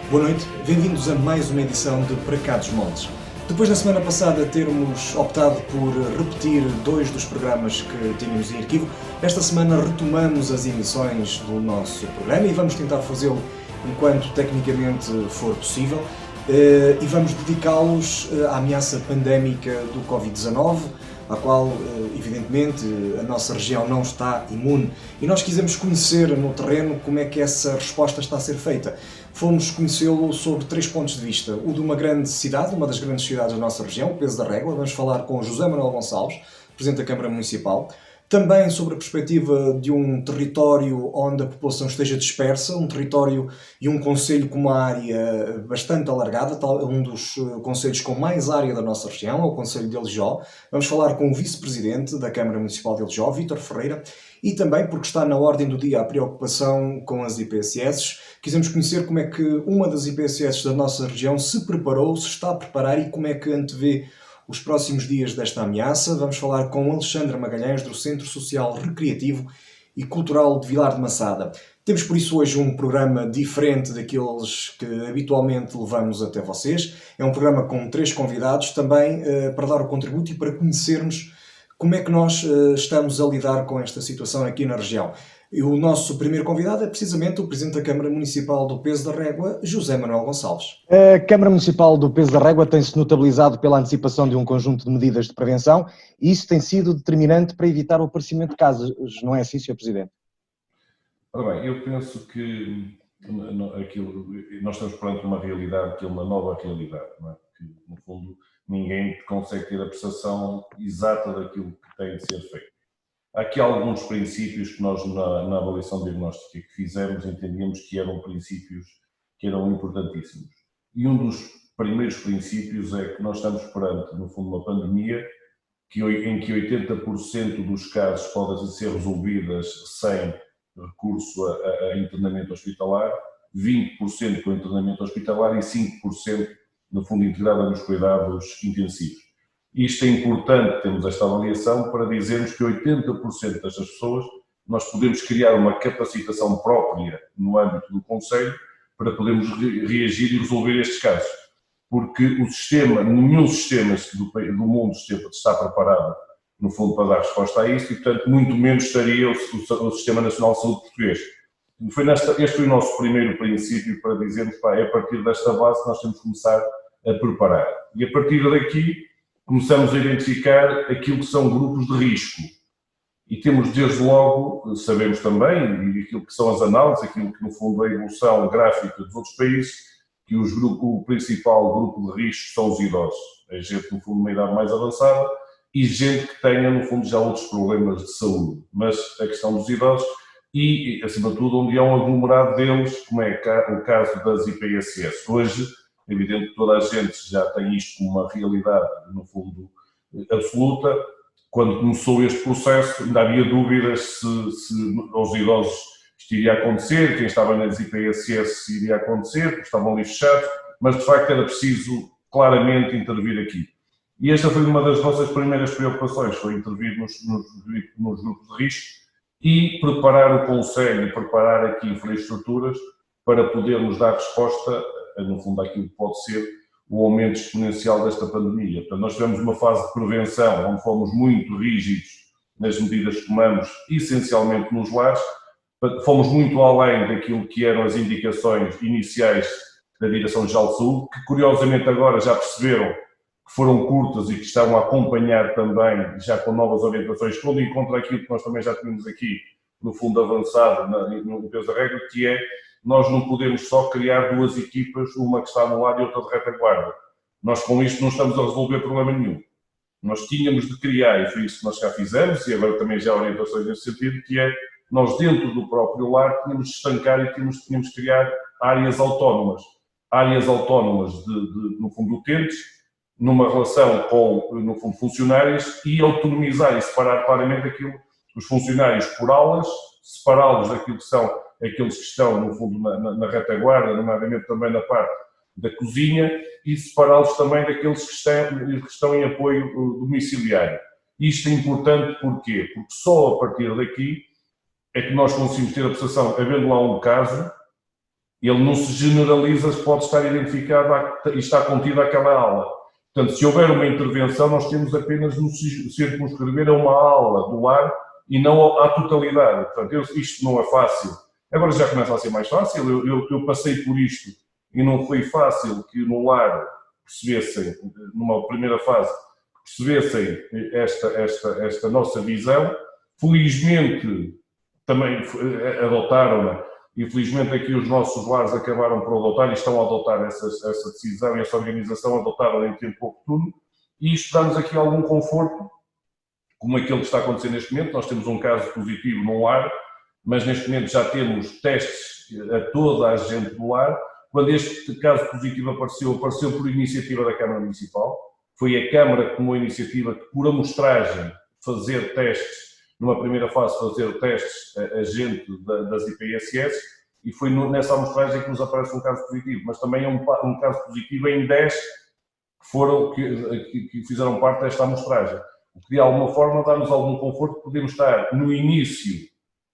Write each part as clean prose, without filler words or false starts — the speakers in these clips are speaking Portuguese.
Boa noite, bem-vindos a mais uma edição de Para Cá dos Montes. Depois da semana passada termos optado por repetir dois dos programas que tínhamos em arquivo, esta semana retomamos as emissões do nosso programa e vamos tentar fazê-lo enquanto tecnicamente for possível e vamos dedicá-los à ameaça pandémica do Covid-19, à qual, evidentemente, a nossa região não está imune. E nós quisemos conhecer no terreno como é que essa resposta está a ser feita. Fomos conhecê-lo sob três pontos de vista. O de uma grande cidade, uma das grandes cidades da nossa região, o Peso da Régua. Vamos falar com José Manuel Gonçalves, Presidente da Câmara Municipal. Também sobre a perspectiva de um território onde a população esteja dispersa, um território e um concelho com uma área bastante alargada, um dos concelhos com mais área da nossa região, é o Concelho de Alijó. Vamos falar com o Vice-Presidente da Câmara Municipal de Alijó, Vítor Ferreira, e também, porque está na ordem do dia a preocupação com as IPSS, quisemos conhecer como é que uma das IPSS da nossa região se preparou, se está a preparar e como é que antevê os próximos dias desta ameaça. Vamos falar com Alexandra Magalhães, do Centro Social Recreativo e Cultural de Vilar de Massada. Temos por isso hoje um programa diferente daqueles que habitualmente levamos até vocês. É um programa com três convidados também para dar o contributo e para conhecermos como é que nós estamos a lidar com esta situação aqui na região. E o nosso primeiro convidado é precisamente o Presidente da Câmara Municipal do Peso da Régua, José Manuel Gonçalves. A Câmara Municipal do Peso da Régua tem-se notabilizado pela antecipação de um conjunto de medidas de prevenção e isso tem sido determinante para evitar o aparecimento de casos, não é assim, Sr. Presidente? Ora bem, eu penso que nós estamos perante uma realidade que é uma nova realidade, não é? Que, no fundo, ninguém consegue ter a percepção exata daquilo que tem de ser feito. Há aqui alguns princípios que nós, na avaliação diagnóstica que fizemos, entendíamos que eram princípios que eram importantíssimos. E um dos primeiros princípios é que nós estamos perante, no fundo, uma pandemia em que 80% dos casos podem ser resolvidas sem recurso a internamento hospitalar, 20% com internamento hospitalar e 5%, no fundo, integrada nos cuidados intensivos. Isto é importante, temos esta avaliação, para dizermos que 80% destas pessoas nós podemos criar uma capacitação própria no âmbito do Conselho para podermos reagir e resolver estes casos. Porque o sistema, nenhum sistema do mundo está preparado, no fundo, para dar resposta a isto e, portanto, muito menos estaria o Sistema Nacional de Saúde português. Este foi o nosso primeiro princípio para dizermos, é a partir desta base que nós temos que começar a preparar. E a partir daqui começamos a identificar aquilo que são grupos de risco. E temos, desde logo, sabemos também, e aquilo que são as análises, aquilo que, no fundo, é a evolução gráfica dos outros países, que o principal grupo de risco são os idosos. É gente, no fundo, de uma idade mais avançada e gente que tenha, no fundo, já outros problemas de saúde. Mas a questão dos idosos e, acima de tudo, onde há um aglomerado deles, como é o caso das IPSS. Hoje, é evidente que toda a gente já tem isto como uma realidade, no fundo, absoluta. Quando começou este processo, ainda havia dúvidas se aos idosos isto iria acontecer, quem estava nas IPSS se iria acontecer, porque estavam ali fechados, mas de facto era preciso claramente intervir aqui. E esta foi uma das nossas primeiras preocupações, foi intervir nos grupos de risco e preparar o Conselho, preparar aqui infraestruturas para podermos dar resposta, no fundo, àquilo que pode ser o aumento exponencial desta pandemia. Portanto, nós tivemos uma fase de prevenção, onde fomos muito rígidos nas medidas que tomamos, essencialmente nos lares, fomos muito além daquilo que eram as indicações iniciais da Direção-Geral de Saúde, que curiosamente agora já perceberam que foram curtas e que estão a acompanhar também, já com novas orientações, quando encontra aquilo que nós também já tínhamos aqui, no fundo avançado, no Peso da Régua, que é nós não podemos só criar duas equipas, uma que está no lado e outra de retaguarda. Nós com isto não estamos a resolver problema nenhum. Nós tínhamos de criar, e foi isso que nós já fizemos, e agora também já há orientações nesse sentido, que é nós dentro do próprio lar tínhamos de estancar e tínhamos de criar áreas autónomas. Áreas autónomas no fundo, utentes, numa relação com, no fundo, funcionários e autonomizar e separar claramente os funcionários por aulas, separá-los daquilo que são aqueles que estão, no fundo, na retaguarda, nomeadamente também na parte da cozinha, e separá-los também daqueles que estão em apoio domiciliário. Isto é importante porquê? Porque só a partir daqui é que nós conseguimos ter a percepção, havendo lá um caso, Ele não se generaliza, pode estar identificado e está contido àquela ala. Portanto, se houver uma intervenção, nós temos apenas de nos circunscrever a uma ala do lar e não à totalidade. Portanto, isto não é fácil. Agora já começa a ser mais fácil. Eu passei por isto e não foi fácil que no lar percebessem, numa primeira fase, percebessem esta nossa visão. Felizmente, também adotaram-na. E felizmente aqui os nossos lares acabaram por adotar e estão a adotar essa decisão e essa organização adotaram em tempo oportuno. E isto dá-nos aqui algum conforto, como aquele que está acontecendo neste momento. Nós temos um caso positivo num lar, mas neste momento já temos testes a toda a gente do lar. Quando este caso positivo apareceu por iniciativa da Câmara Municipal. Foi a Câmara que tomou a iniciativa que, por amostragem, fazer testes, numa primeira fase, fazer testes a gente das IPSS, e foi nessa amostragem que nos aparece um caso positivo, mas também é um caso positivo em 10 que fizeram parte desta amostragem. O que de alguma forma dá-nos algum conforto, podemos estar no início,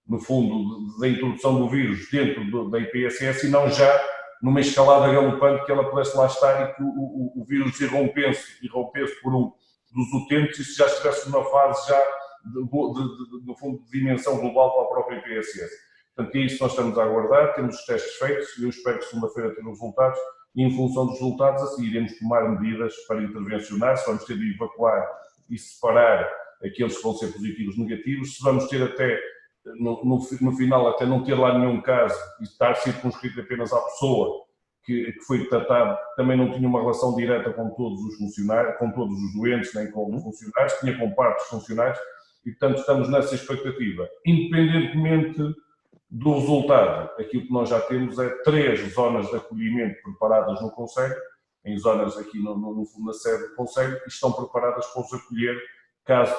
no fundo, da introdução do vírus dentro da IPSS e não já numa escalada galopante que ela pudesse lá estar e que o vírus irrompesse por um dos utentes e se já estivesse numa fase já no fundo, de dimensão global para a própria IPSS. Portanto, é isso que nós estamos a aguardar, temos os testes feitos e eu espero que segunda-feira tenham os resultados e em função dos resultados assim iremos tomar medidas para intervencionar, se vamos ter de evacuar e separar aqueles que vão ser positivos negativos, se vamos ter até, no final, até não ter lá nenhum caso e estar circunscrito apenas à pessoa que foi tratado, também não tinha uma relação direta com todos os funcionários, com todos os doentes, nem com os funcionários, tinha com parte dos funcionários, e portanto estamos nessa expectativa. Independentemente do resultado, aquilo que nós já temos é 3 zonas de acolhimento preparadas no Conselho, em zonas aqui no fundo na sede do Conselho, e estão preparadas para os acolher caso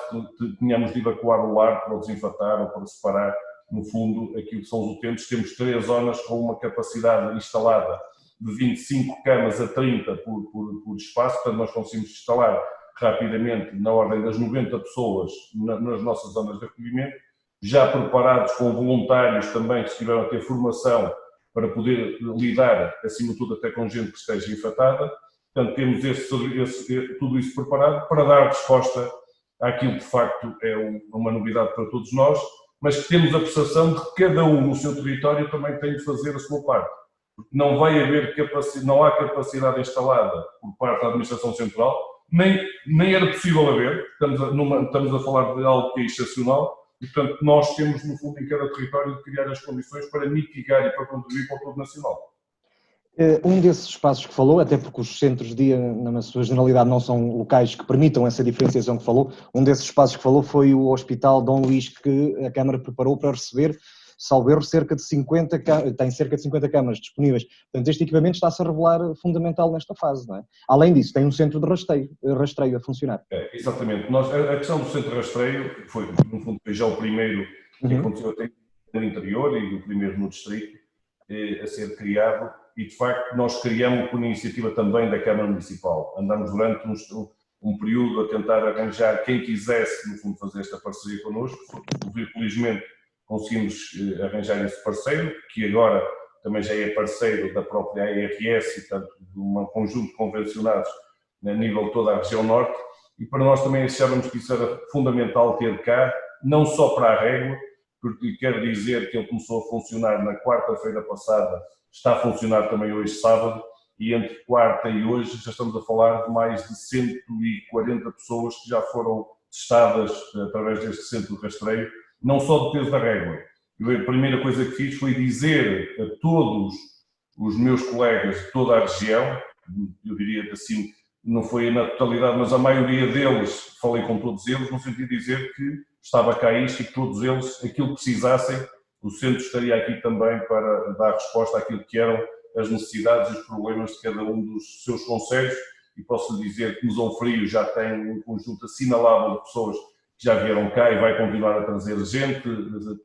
tenhamos de evacuar o lar para o desinfetar ou para separar, no fundo, aquilo que são os utentes. Temos 3 zonas com uma capacidade instalada de 25 camas a 30 por espaço, portanto nós conseguimos instalar rapidamente na ordem das 90 pessoas nas nossas zonas de acolhimento, já preparados com voluntários também que estiveram a ter formação para poder lidar, acima de tudo, até com gente que esteja infectada. Portanto, temos tudo isso preparado para dar resposta àquilo que de facto é uma novidade para todos nós, mas que temos a percepção de que cada um no seu território também tem de fazer a sua parte. Porque não vai haver não há capacidade instalada por parte da Administração Central, nem era possível haver, estamos a falar de algo que é excepcional, e portanto nós temos no fundo em cada território de criar as condições para mitigar e para contribuir para o todo nacional. Um desses espaços que falou, até porque os centros de dia, na sua generalidade, não são locais que permitam essa diferenciação que falou, um desses espaços que falou foi o Hospital Dom Luís, que a Câmara preparou para receber, salvo erro, tem cerca de 50 camas disponíveis. Portanto, este equipamento está-se a revelar fundamental nesta fase, não é? Além disso, tem um centro de rastreio a funcionar. Exatamente. A questão do centro de rastreio foi, no fundo, já o primeiro que aconteceu até no interior e o primeiro no distrito a ser criado. E, de facto, nós criamos por iniciativa também da Câmara Municipal. Andamos durante um período a tentar arranjar quem quisesse, no fundo, fazer esta parceria connosco. Felizmente, conseguimos arranjar esse parceiro, que agora também já é parceiro da própria ARS e, portanto, de um conjunto de convencionados a nível de toda a região norte. E para nós também achávamos que isso era fundamental ter cá, não só para a régua, porque quero dizer que ele começou a funcionar na quarta-feira passada, está a funcionar também hoje, sábado, e entre quarta e hoje já estamos a falar de mais de 140 pessoas que já foram testadas através deste centro de rastreio, não só do peso da régua. A primeira coisa que fiz foi dizer a todos os meus colegas de toda a região, eu diria assim, não foi na totalidade, mas a maioria deles, falei com todos eles, no sentido de dizer que estava cá isto e que todos eles, aquilo que precisassem, o centro estaria aqui também para dar resposta àquilo que eram as necessidades e os problemas de cada um dos seus concelhos, e posso lhe dizer que Mesão Frio já tem um conjunto assinalável de pessoas que já vieram cá e vai continuar a trazer gente,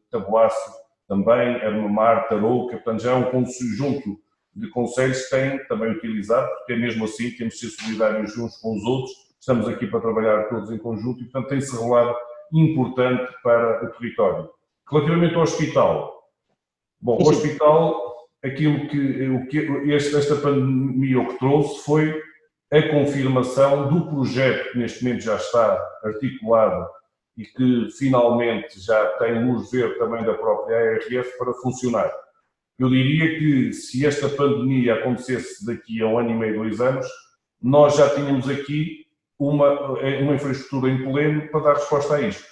Taboaço também, Armamar, Tarouca, portanto já é um conjunto de concelhos que têm também utilizado, porque é mesmo assim, temos de ser solidários uns com os outros, estamos aqui para trabalhar todos em conjunto e portanto tem-se revelado importante para o território. Relativamente ao hospital, bom, o hospital esta pandemia o que trouxe foi a confirmação do projeto que neste momento já está articulado e que finalmente já tem luz verde também da própria ARF para funcionar. Eu diria que se esta pandemia acontecesse daqui a 1 ano e meio, 2 anos, nós já tínhamos aqui uma infraestrutura em pleno para dar resposta a isto.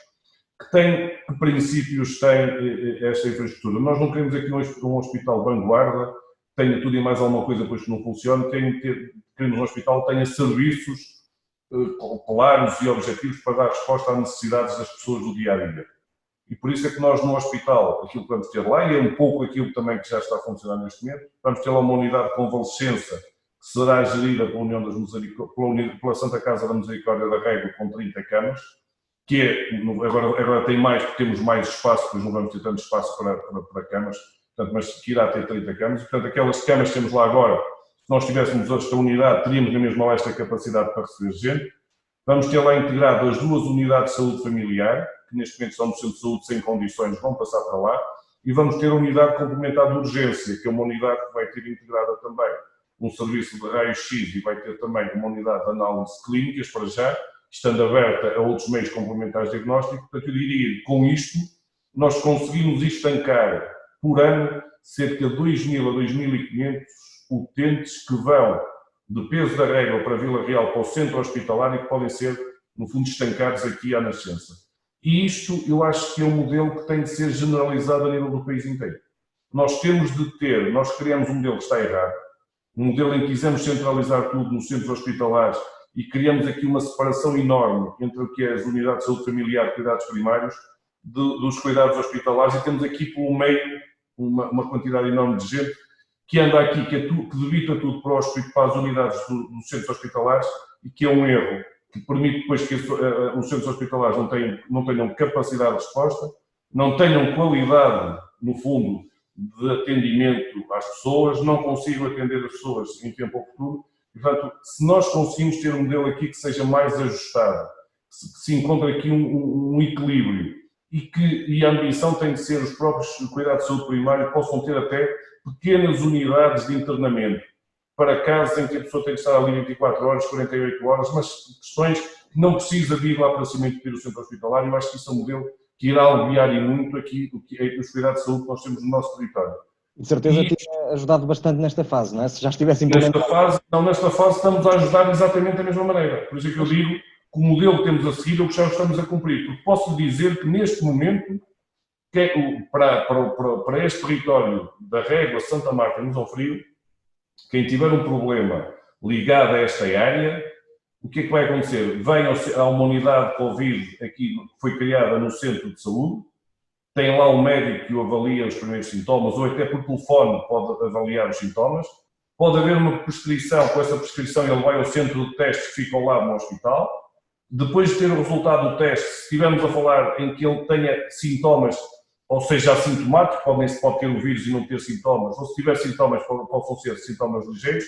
Que princípios tem esta infraestrutura? Nós não queremos aqui um hospital vanguarda, tenha tudo e mais alguma coisa depois que não funcione, queremos um hospital que tenha serviços claros e objetivos para dar resposta às necessidades das pessoas do dia a dia. E por isso é que nós no hospital, aquilo que vamos ter lá, e é um pouco aquilo também que já está a funcionar neste momento, vamos ter lá uma unidade de convalescença que será gerida pela União das pela Santa Casa da Misericórdia da Régua, com 30 camas, que agora tem mais, porque temos mais espaço, pois não vamos ter tanto espaço para camas, portanto, mas que irá ter 30 camas. E, portanto, aquelas camas que temos lá agora, se nós tivéssemos esta unidade, teríamos na mesma esta capacidade para receber gente. Vamos ter lá integrado as 2 unidades de saúde familiar, que neste momento estão no centro de saúde sem condições, vão passar para lá, e vamos ter a unidade complementar de urgência, que é uma unidade que vai ter integrada também um serviço de raio-x e vai ter também uma unidade de análise clínicas para já, estando aberta a outros meios complementares de diagnóstico. Portanto, eu diria que com isto nós conseguimos estancar por ano cerca de 2.000 a 2.500 utentes que vão de Peso da Régua para Vila Real, para o centro hospitalar, e que podem ser, no fundo, estancados aqui à Nascença. E isto eu acho que é um modelo que tem de ser generalizado a nível do país inteiro. Nós criamos um modelo que está errado, um modelo em que quisemos centralizar tudo nos centros hospitalares e criamos aqui uma separação enorme entre o que é as unidades de saúde familiar e cuidados primários dos cuidados hospitalares, e temos aqui pelo meio uma quantidade enorme de gente que anda aqui, que debita tudo para as unidades dos centros hospitalares, e que é um erro que permite depois que os centros hospitalares não tenham capacidade de resposta, não tenham qualidade, no fundo, de atendimento às pessoas, não consigam atender as pessoas em tempo oportuno. E, portanto, se nós conseguimos ter um modelo aqui que seja mais ajustado, que se encontre aqui um equilíbrio, e a ambição tem de ser os próprios cuidados de saúde primário possam ter até pequenas unidades de internamento, para casos em que a pessoa tem que estar ali 24 horas, 48 horas, mas questões que não precisa de ir lá para cima e entupir o centro hospitalar. Eu acho que isso é um modelo que irá aliviar e muito aqui os cuidados de saúde que nós temos no nosso território. De certeza tinha ajudado bastante nesta fase, não é? Se já estivesse implementado. Nesta fase estamos a ajudar exatamente da mesma maneira. Por isso é que eu digo que o modelo que temos a seguir é o que já estamos a cumprir. Porque posso dizer que neste momento, para este território da Régua, Santa Marta e Mosonfrio, quem tiver um problema ligado a esta área, o que é que vai acontecer? Vem a uma unidade de Covid aqui, que foi criada no centro de saúde, tem lá um médico que o avalia os primeiros sintomas, ou até por telefone pode avaliar os sintomas. Pode haver uma prescrição, com essa prescrição ele vai ao centro de testes que fica ao lado no hospital. Depois de ter o resultado do teste, se estivermos a falar em que ele tenha sintomas, ou seja, assintomático, pode ter o vírus e não ter sintomas, ou se tiver sintomas, possam ser sintomas ligeiros,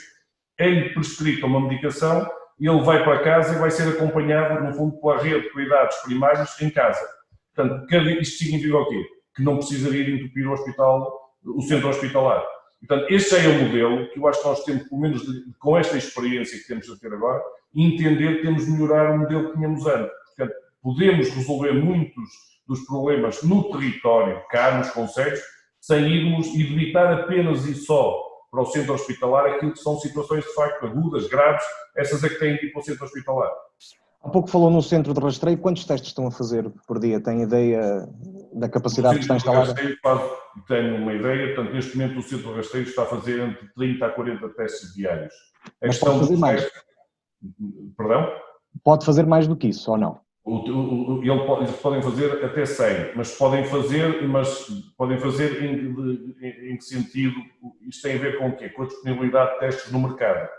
é-lhe prescrita uma medicação, ele vai para casa e vai ser acompanhado, no fundo, pela rede de cuidados primários em casa. Portanto, isto significa o quê? Que não precisaria de entupir o centro hospitalar. Portanto, este é o modelo que eu acho que nós temos, pelo menos com esta experiência que temos a ter agora, entender que temos de melhorar o modelo que tínhamos antes. Portanto, podemos resolver muitos dos problemas no território, cá nos concelhos, sem irmos e evitar apenas e só para o centro hospitalar aquilo que são situações de facto agudas, graves, essas é que têm que ir para o centro hospitalar. Há pouco falou no centro de rastreio. Quantos testes estão a fazer por dia? Tem ideia da capacidade que está instalada? Tenho uma ideia. Portanto, neste momento o centro de rastreio está a fazer entre 30 a 40 testes diários. Mas pode fazer mais? Perdão? Pode fazer mais do que isso, ou não? Eles podem fazer até 100, mas podem fazer em que sentido? Isto tem a ver com o quê? Com a disponibilidade de testes no mercado.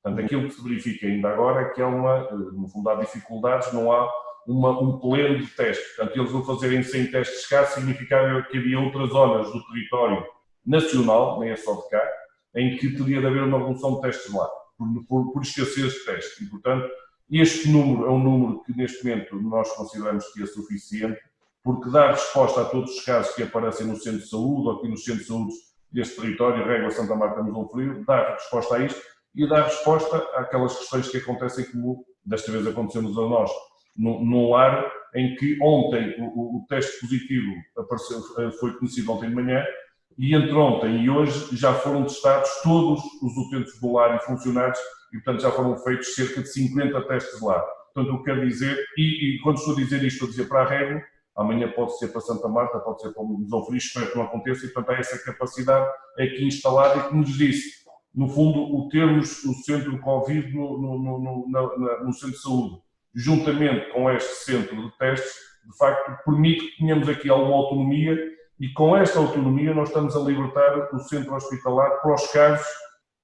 Portanto, aquilo que se verifica ainda agora é que no fundo há dificuldades, não há um pleno de testes. Portanto, eles vão fazerem 100 testes de cá, significava que havia outras zonas do território nacional, nem é só de cá, em que teria de haver uma redução de testes lá, por escassez de testes. E, portanto, este número é um número que neste momento nós consideramos que é suficiente, porque dá resposta a todos os casos que aparecem no centro de saúde ou aqui nos centros de saúde deste território, Régua, Santa Marta, Mosão Frio, dar resposta a isto e dar resposta àquelas questões que acontecem, como desta vez aconteceu-nos a nós, num lar em que ontem o teste positivo apareceu, foi conhecido ontem de manhã, e entre ontem e hoje já foram testados todos os utentes do lar e funcionários, e portanto já foram feitos cerca de 50 testes lá. Portanto, o que quero dizer, e quando estou a dizer isto, estou a dizer para a Régua, amanhã pode ser para Santa Marta, pode ser para o Mosão Frio, espero que não aconteça, e portanto há essa capacidade aqui instalada, e como nos disse, no fundo, o termos o centro Covid no centro de saúde, juntamente com este centro de testes, de facto permite que tenhamos aqui alguma autonomia, e com esta autonomia nós estamos a libertar o centro hospitalar para os casos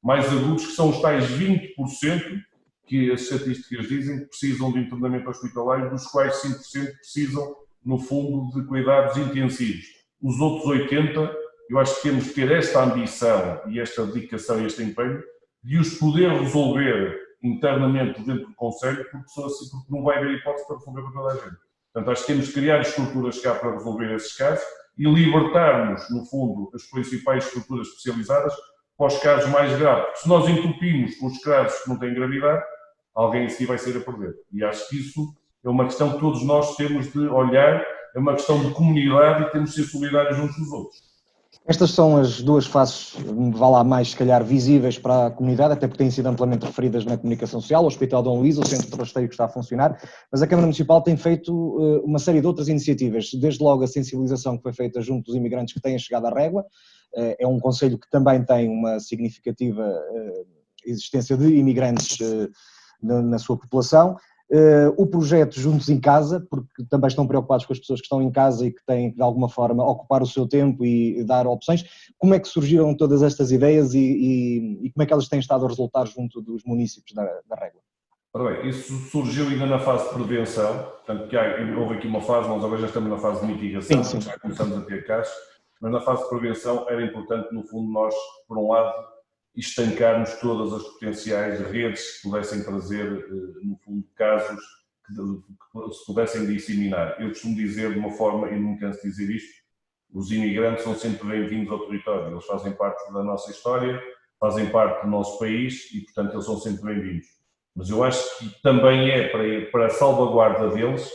mais agudos, que são os tais 20% que as estatísticas dizem que precisam de internamento hospitalar, dos quais 5% precisam, no fundo, de cuidados intensivos. Os outros 80%, eu acho que temos que ter esta ambição e esta dedicação e este empenho de os poder resolver internamente dentro do Conselho, porque não vai haver hipótese para resolver para toda a gente. Portanto, acho que temos que criar estruturas cá para resolver esses casos e libertarmos, no fundo, as principais estruturas especializadas para os casos mais graves. Porque se nós entupimos com os casos que não têm gravidade, alguém em si vai sair a perder. E acho que isso é uma questão que todos nós temos de olhar, é uma questão de comunidade e temos de ser solidários uns dos outros. Estas são as duas faces, vá lá mais, se calhar, visíveis para a comunidade, até porque têm sido amplamente referidas na comunicação social, o Hospital Dom Luís, o Centro de Rasteio que está a funcionar, mas a Câmara Municipal tem feito uma série de outras iniciativas, desde logo a sensibilização que foi feita junto dos imigrantes que têm chegado à Régua, é um concelho que também tem uma significativa existência de imigrantes na sua população. O projeto Juntos em Casa, porque também estão preocupados com as pessoas que estão em casa e que têm que de alguma forma ocupar o seu tempo e dar opções. Como é que surgiram todas estas ideias e como é que elas têm estado a resultar junto dos municípios da Régua? Ora bem, isso surgiu ainda na fase de prevenção, portanto que houve aqui uma fase, nós agora já estamos na fase de mitigação, sim. já começamos a ter casos, mas na fase de prevenção era importante, no fundo, nós, por um lado, estancarmos todas as potenciais redes que pudessem trazer, no fundo, casos que se pudessem disseminar. Eu costumo dizer de uma forma, e não me canso de dizer isto, os imigrantes são sempre bem-vindos ao território, eles fazem parte da nossa história, fazem parte do nosso país e, portanto, eles são sempre bem-vindos. Mas eu acho que também é para a salvaguarda deles,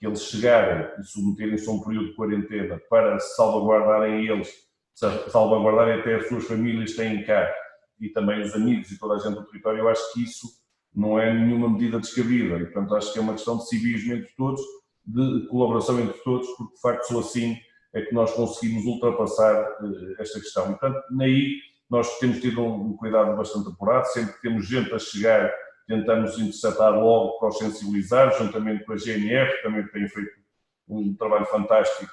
que eles chegarem e submeterem-se a um período de quarentena para se salvaguardarem eles, salvaguardarem até as suas famílias que têm cá, e também os amigos e toda a gente do território, eu acho que isso não é nenhuma medida descabida. E, portanto, acho que é uma questão de civismo entre todos, de colaboração entre todos, porque, de facto, só assim é que nós conseguimos ultrapassar esta questão. E, portanto, aí nós temos tido um cuidado bastante apurado. Sempre que temos gente a chegar, tentamos interceptar logo para os sensibilizar, juntamente com a GNR, que também tem feito um trabalho fantástico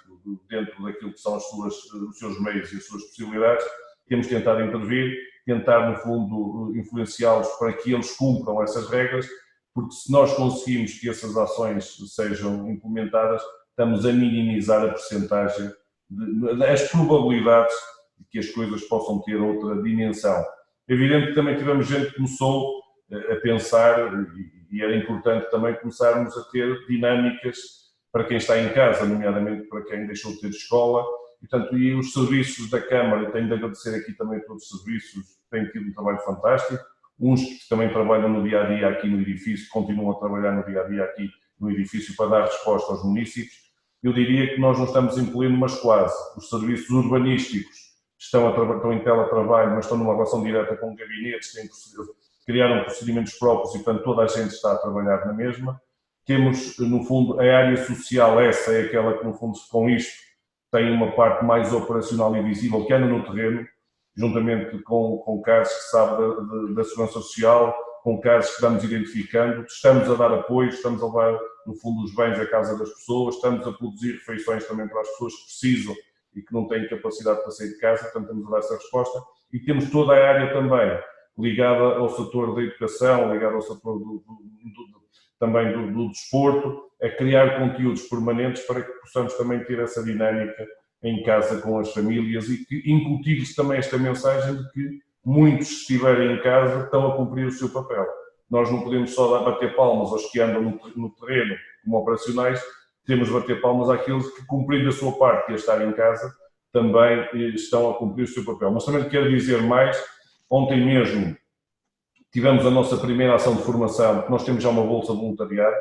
dentro daquilo que são os seus meios e as suas possibilidades. Temos tentado intervir, tentar, no fundo, influenciá-los para que eles cumpram essas regras, porque se nós conseguimos que essas ações sejam implementadas, estamos a minimizar a percentagem, as probabilidades de que as coisas possam ter outra dimensão. É evidente que também tivemos gente que começou a pensar, e era importante também começarmos a ter dinâmicas para quem está em casa, nomeadamente para quem deixou de ter escola. Portanto, e os serviços da Câmara, tenho de agradecer aqui também a todos os serviços, têm tido um trabalho fantástico, uns que também trabalham no dia-a-dia aqui no edifício, continuam a trabalhar no dia-a-dia aqui no edifício para dar resposta aos municípios. Eu diria que nós não estamos em pleno, mas quase. Os serviços urbanísticos estão em teletrabalho, mas estão numa relação direta com gabinetes, criaram procedimentos próprios e, portanto, toda a gente está a trabalhar na mesma. Temos, no fundo, a área social, essa é aquela que, no fundo, com isto, tem uma parte mais operacional e visível, que anda no terreno, juntamente com casos que sabe da Segurança Social, com casos que estamos identificando, estamos a dar apoio, estamos a levar, no fundo, os bens à casa das pessoas, estamos a produzir refeições também para as pessoas que precisam e que não têm capacidade para sair de casa, portanto, estamos a dar essa resposta. E temos toda a área também ligada ao setor da educação, ligada ao setor também do desporto, a criar conteúdos permanentes para que possamos também ter essa dinâmica em casa com as famílias e que incutir-lhes também esta mensagem de que muitos, se estiverem em casa, estão a cumprir o seu papel. Nós não podemos só bater palmas aos que andam no terreno como operacionais, temos de bater palmas àqueles que, cumprindo a sua parte, que é estar em casa, também estão a cumprir o seu papel. Mas também quero dizer mais, ontem mesmo tivemos a nossa primeira ação de formação, nós temos já uma bolsa de voluntariado,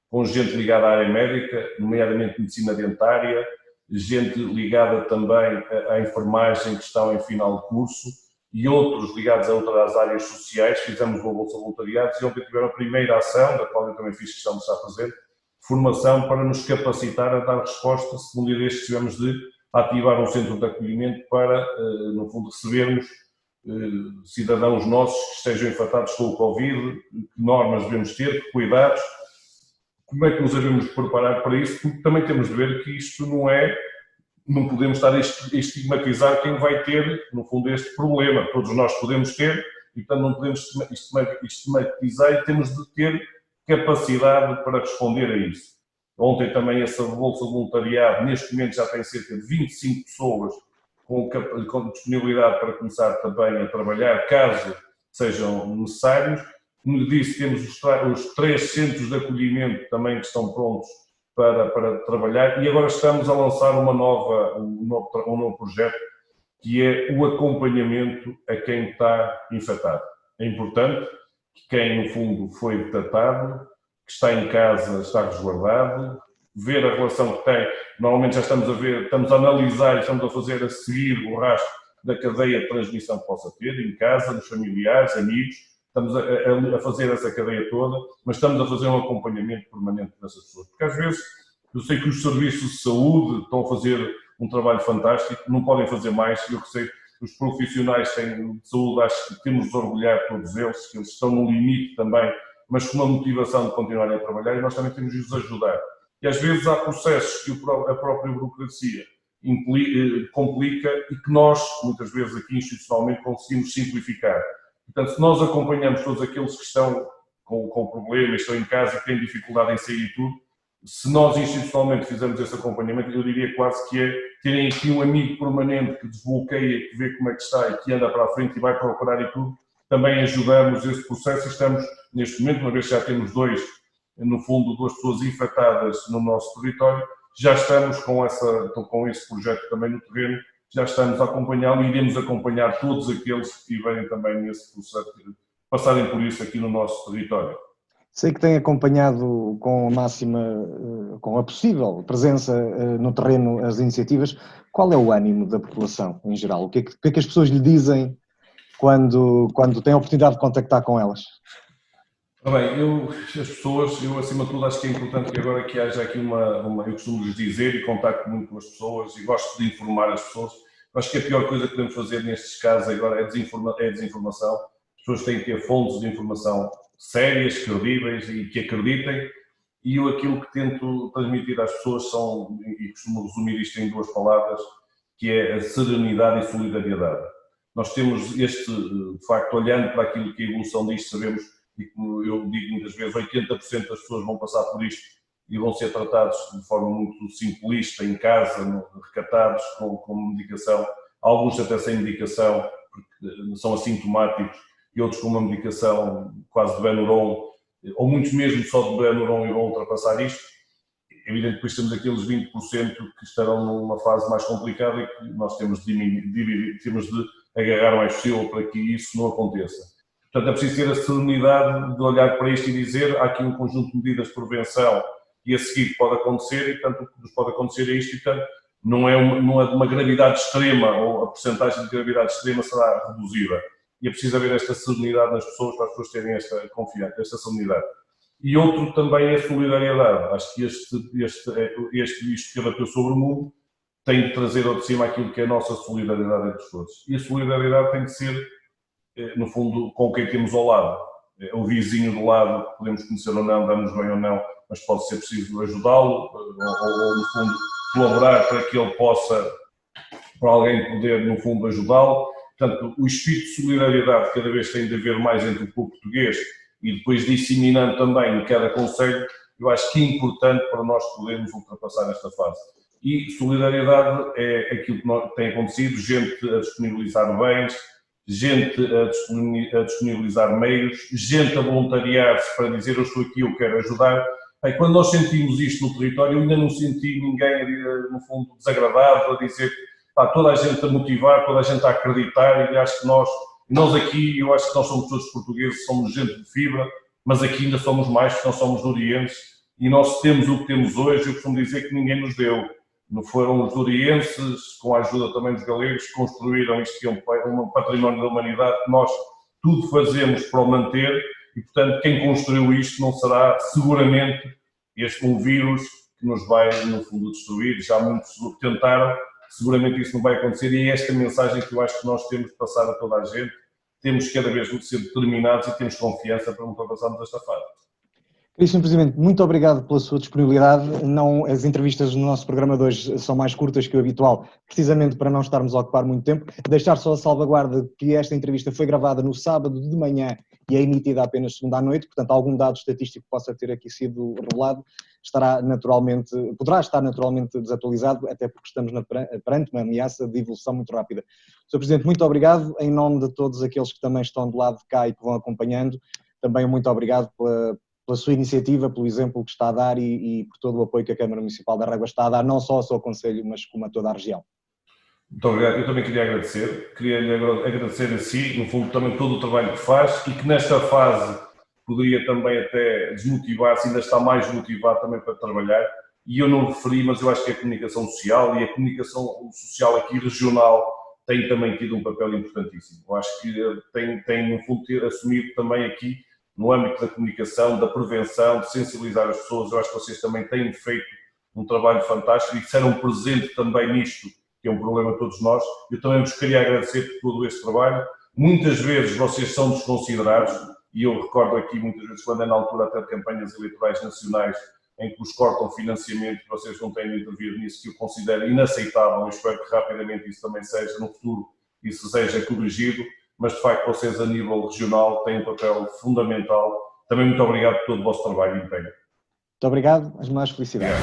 com gente ligada à área médica, nomeadamente medicina dentária, gente ligada também à enfermagem que estão em final de curso e outros ligados a outras áreas sociais. Fizemos uma bolsa de voluntariado e ontem tiveram a primeira ação, da qual eu também fiz questão de estar a fazer, formação para nos capacitar a dar resposta, se um dia destes tivemos de ativar um centro de acolhimento para, no fundo, recebermos cidadãos nossos que estejam infectados com o Covid, que normas devemos ter, que cuidados, como é que nos devemos preparar para isso, porque também temos de ver que isto não podemos estar a estigmatizar quem vai ter, no fundo, este problema. Todos nós podemos ter, e portanto não podemos estigmatizar e temos de ter capacidade para responder a isso. Ontem também essa bolsa de voluntariado, neste momento já tem cerca de 25 pessoas com disponibilidade para começar também a trabalhar, caso sejam necessários. Como disse, temos os 3 centros de acolhimento também que estão prontos para trabalhar e agora estamos a lançar um novo projeto que é o acompanhamento a quem está infectado. É importante que quem, no fundo, foi detectado, que está em casa, está resguardado, ver a relação que tem. Normalmente já estamos a ver, estamos a analisar, estamos a fazer a seguir o rastro da cadeia de transmissão que possa ter, em casa, nos familiares, amigos, estamos a fazer essa cadeia toda, mas estamos a fazer um acompanhamento permanente dessas pessoas. Porque às vezes, eu sei que os serviços de saúde estão a fazer um trabalho fantástico, não podem fazer mais, eu que sei, os profissionais de saúde, acho que temos de orgulhar todos eles, que eles estão no limite também, mas com uma motivação de continuarem a trabalhar e nós também temos de os ajudar. E às vezes há processos que a própria burocracia complica e que nós, muitas vezes aqui institucionalmente, conseguimos simplificar. Portanto, se nós acompanhamos todos aqueles que estão com problemas, estão em casa e têm dificuldade em sair e tudo, se nós institucionalmente fizermos esse acompanhamento, eu diria quase que é terem aqui um amigo permanente que desbloqueia, que vê como é que está e que anda para a frente e vai procurar e tudo, também ajudamos esse processo e estamos, neste momento, uma vez que já temos no fundo, 2 pessoas infectadas no nosso território, já estamos com esse projeto também no terreno, já estamos a acompanhá-lo e iremos acompanhar todos aqueles que tiverem também nesse processo, passarem por isso aqui no nosso território. Sei que tem acompanhado com a possível presença no terreno as iniciativas. Qual é o ânimo da população em geral? O que é que as pessoas lhe dizem quando têm a oportunidade de contactar com elas? Bem, as pessoas, acima de tudo acho que é importante que agora que haja aqui eu costumo lhes dizer e contacto muito com as pessoas e gosto de informar as pessoas. Acho que a pior coisa que podemos fazer nestes casos agora é desinformação. As pessoas têm que ter fontes de informação sérias, credíveis e que acreditem. E aquilo que tento transmitir às pessoas e costumo resumir isto em 2 palavras, que é a serenidade e solidariedade. Nós temos de facto, olhando para aquilo que a evolução disto, sabemos, e como eu digo muitas vezes, 80% das pessoas vão passar por isto e vão ser tratados de forma muito simplista, em casa, recatados, com medicação, alguns até sem medicação, porque são assintomáticos, e outros com uma medicação quase de Benuron, ou muitos mesmo só de Benuron e vão ultrapassar isto. É evidente que depois temos aqueles 20% que estarão numa fase mais complicada e que nós temos de agarrar o mais possível para que isso não aconteça. Portanto, é preciso ter a serenidade de olhar para isto e dizer há aqui um conjunto de medidas de prevenção e a seguir pode acontecer, e portanto o que nos pode acontecer é isto, e portanto não é de uma gravidade extrema, ou a percentagem de gravidade extrema será reduzida. E é preciso haver esta serenidade nas pessoas para as pessoas terem esta confiança, esta serenidade. E outro também é a solidariedade. Acho que isto que debateu sobre o mundo tem de trazer ao de cima aquilo que é a nossa solidariedade entre todos. E a solidariedade tem de ser, no fundo, com quem temos ao lado. O vizinho do lado, podemos conhecer ou não, damos bem ou não, mas pode ser preciso ajudá-lo, ou no fundo, colaborar para que ele possa, para alguém poder, no fundo, ajudá-lo. Portanto, o espírito de solidariedade cada vez tem de haver mais entre o povo português e depois disseminando também em cada concelho, eu acho que é importante para nós podermos ultrapassar esta fase. E solidariedade é aquilo que tem acontecido, gente a disponibilizar bens, gente a disponibilizar meios, gente a voluntariar-se para dizer eu estou aqui, eu quero ajudar. Bem, quando nós sentimos isto no território, eu ainda não senti ninguém, no fundo, desagradado a dizer está toda a gente a motivar, toda a gente a acreditar, e acho que nós aqui, eu acho que nós somos todos portugueses, somos gente de fibra, mas aqui ainda somos mais, porque nós somos orienses, e nós temos o que temos hoje. Eu costumo dizer que ninguém nos deu. Não foram os orienses, com a ajuda também dos galegos, que construíram isto, que é um património da humanidade, que nós tudo fazemos para o manter, e portanto quem construiu isto não será seguramente um vírus que nos vai, no fundo, destruir. Já muitos tentaram, seguramente isso não vai acontecer, e é esta mensagem que eu acho que nós temos de passar a toda a gente. Temos cada vez de ser determinados e temos confiança para ultrapassarmos esta fase. Caríssimo Presidente, muito obrigado pela sua disponibilidade. As entrevistas no nosso programa de hoje são mais curtas que o habitual, precisamente para não estarmos a ocupar muito tempo. Deixar só a salvaguarda que esta entrevista foi gravada no sábado de manhã e é emitida apenas segunda à noite, portanto algum dado estatístico que possa ter aqui sido revelado poderá estar naturalmente desatualizado, até porque estamos perante uma ameaça de evolução muito rápida. Sr. Presidente, muito obrigado. Em nome de todos aqueles que também estão do lado de cá e que vão acompanhando, também muito obrigado pela sua iniciativa, pelo exemplo que está a dar e por todo o apoio que a Câmara Municipal da Régua está a dar, não só ao seu Conselho, mas como a toda a região. Muito obrigado. Eu também queria lhe agradecer a si, no fundo, também todo o trabalho que faz, e que nesta fase poderia também até desmotivar-se, ainda está mais motivado também para trabalhar. E eu não referi, mas eu acho que a comunicação social e a comunicação social aqui regional tem também tido um papel importantíssimo. Eu acho que tem no fundo, assumido também aqui, no âmbito da comunicação, da prevenção, de sensibilizar as pessoas. Eu acho que vocês também têm feito um trabalho fantástico e que serão presente também nisto, que é um problema de todos nós. Eu também vos queria agradecer por todo este trabalho. Muitas vezes vocês são desconsiderados, e eu recordo aqui muitas vezes, quando é na altura até de campanhas eleitorais nacionais, em que vos cortam financiamento, que vocês não têm de intervir nisso, que eu considero inaceitável. Eu espero que rapidamente isso também seja, no futuro, isso seja corrigido. Mas, de facto, vocês a nível regional têm um papel fundamental. Também muito obrigado por todo o vosso trabalho e empenho. Muito obrigado, as mais felicidades.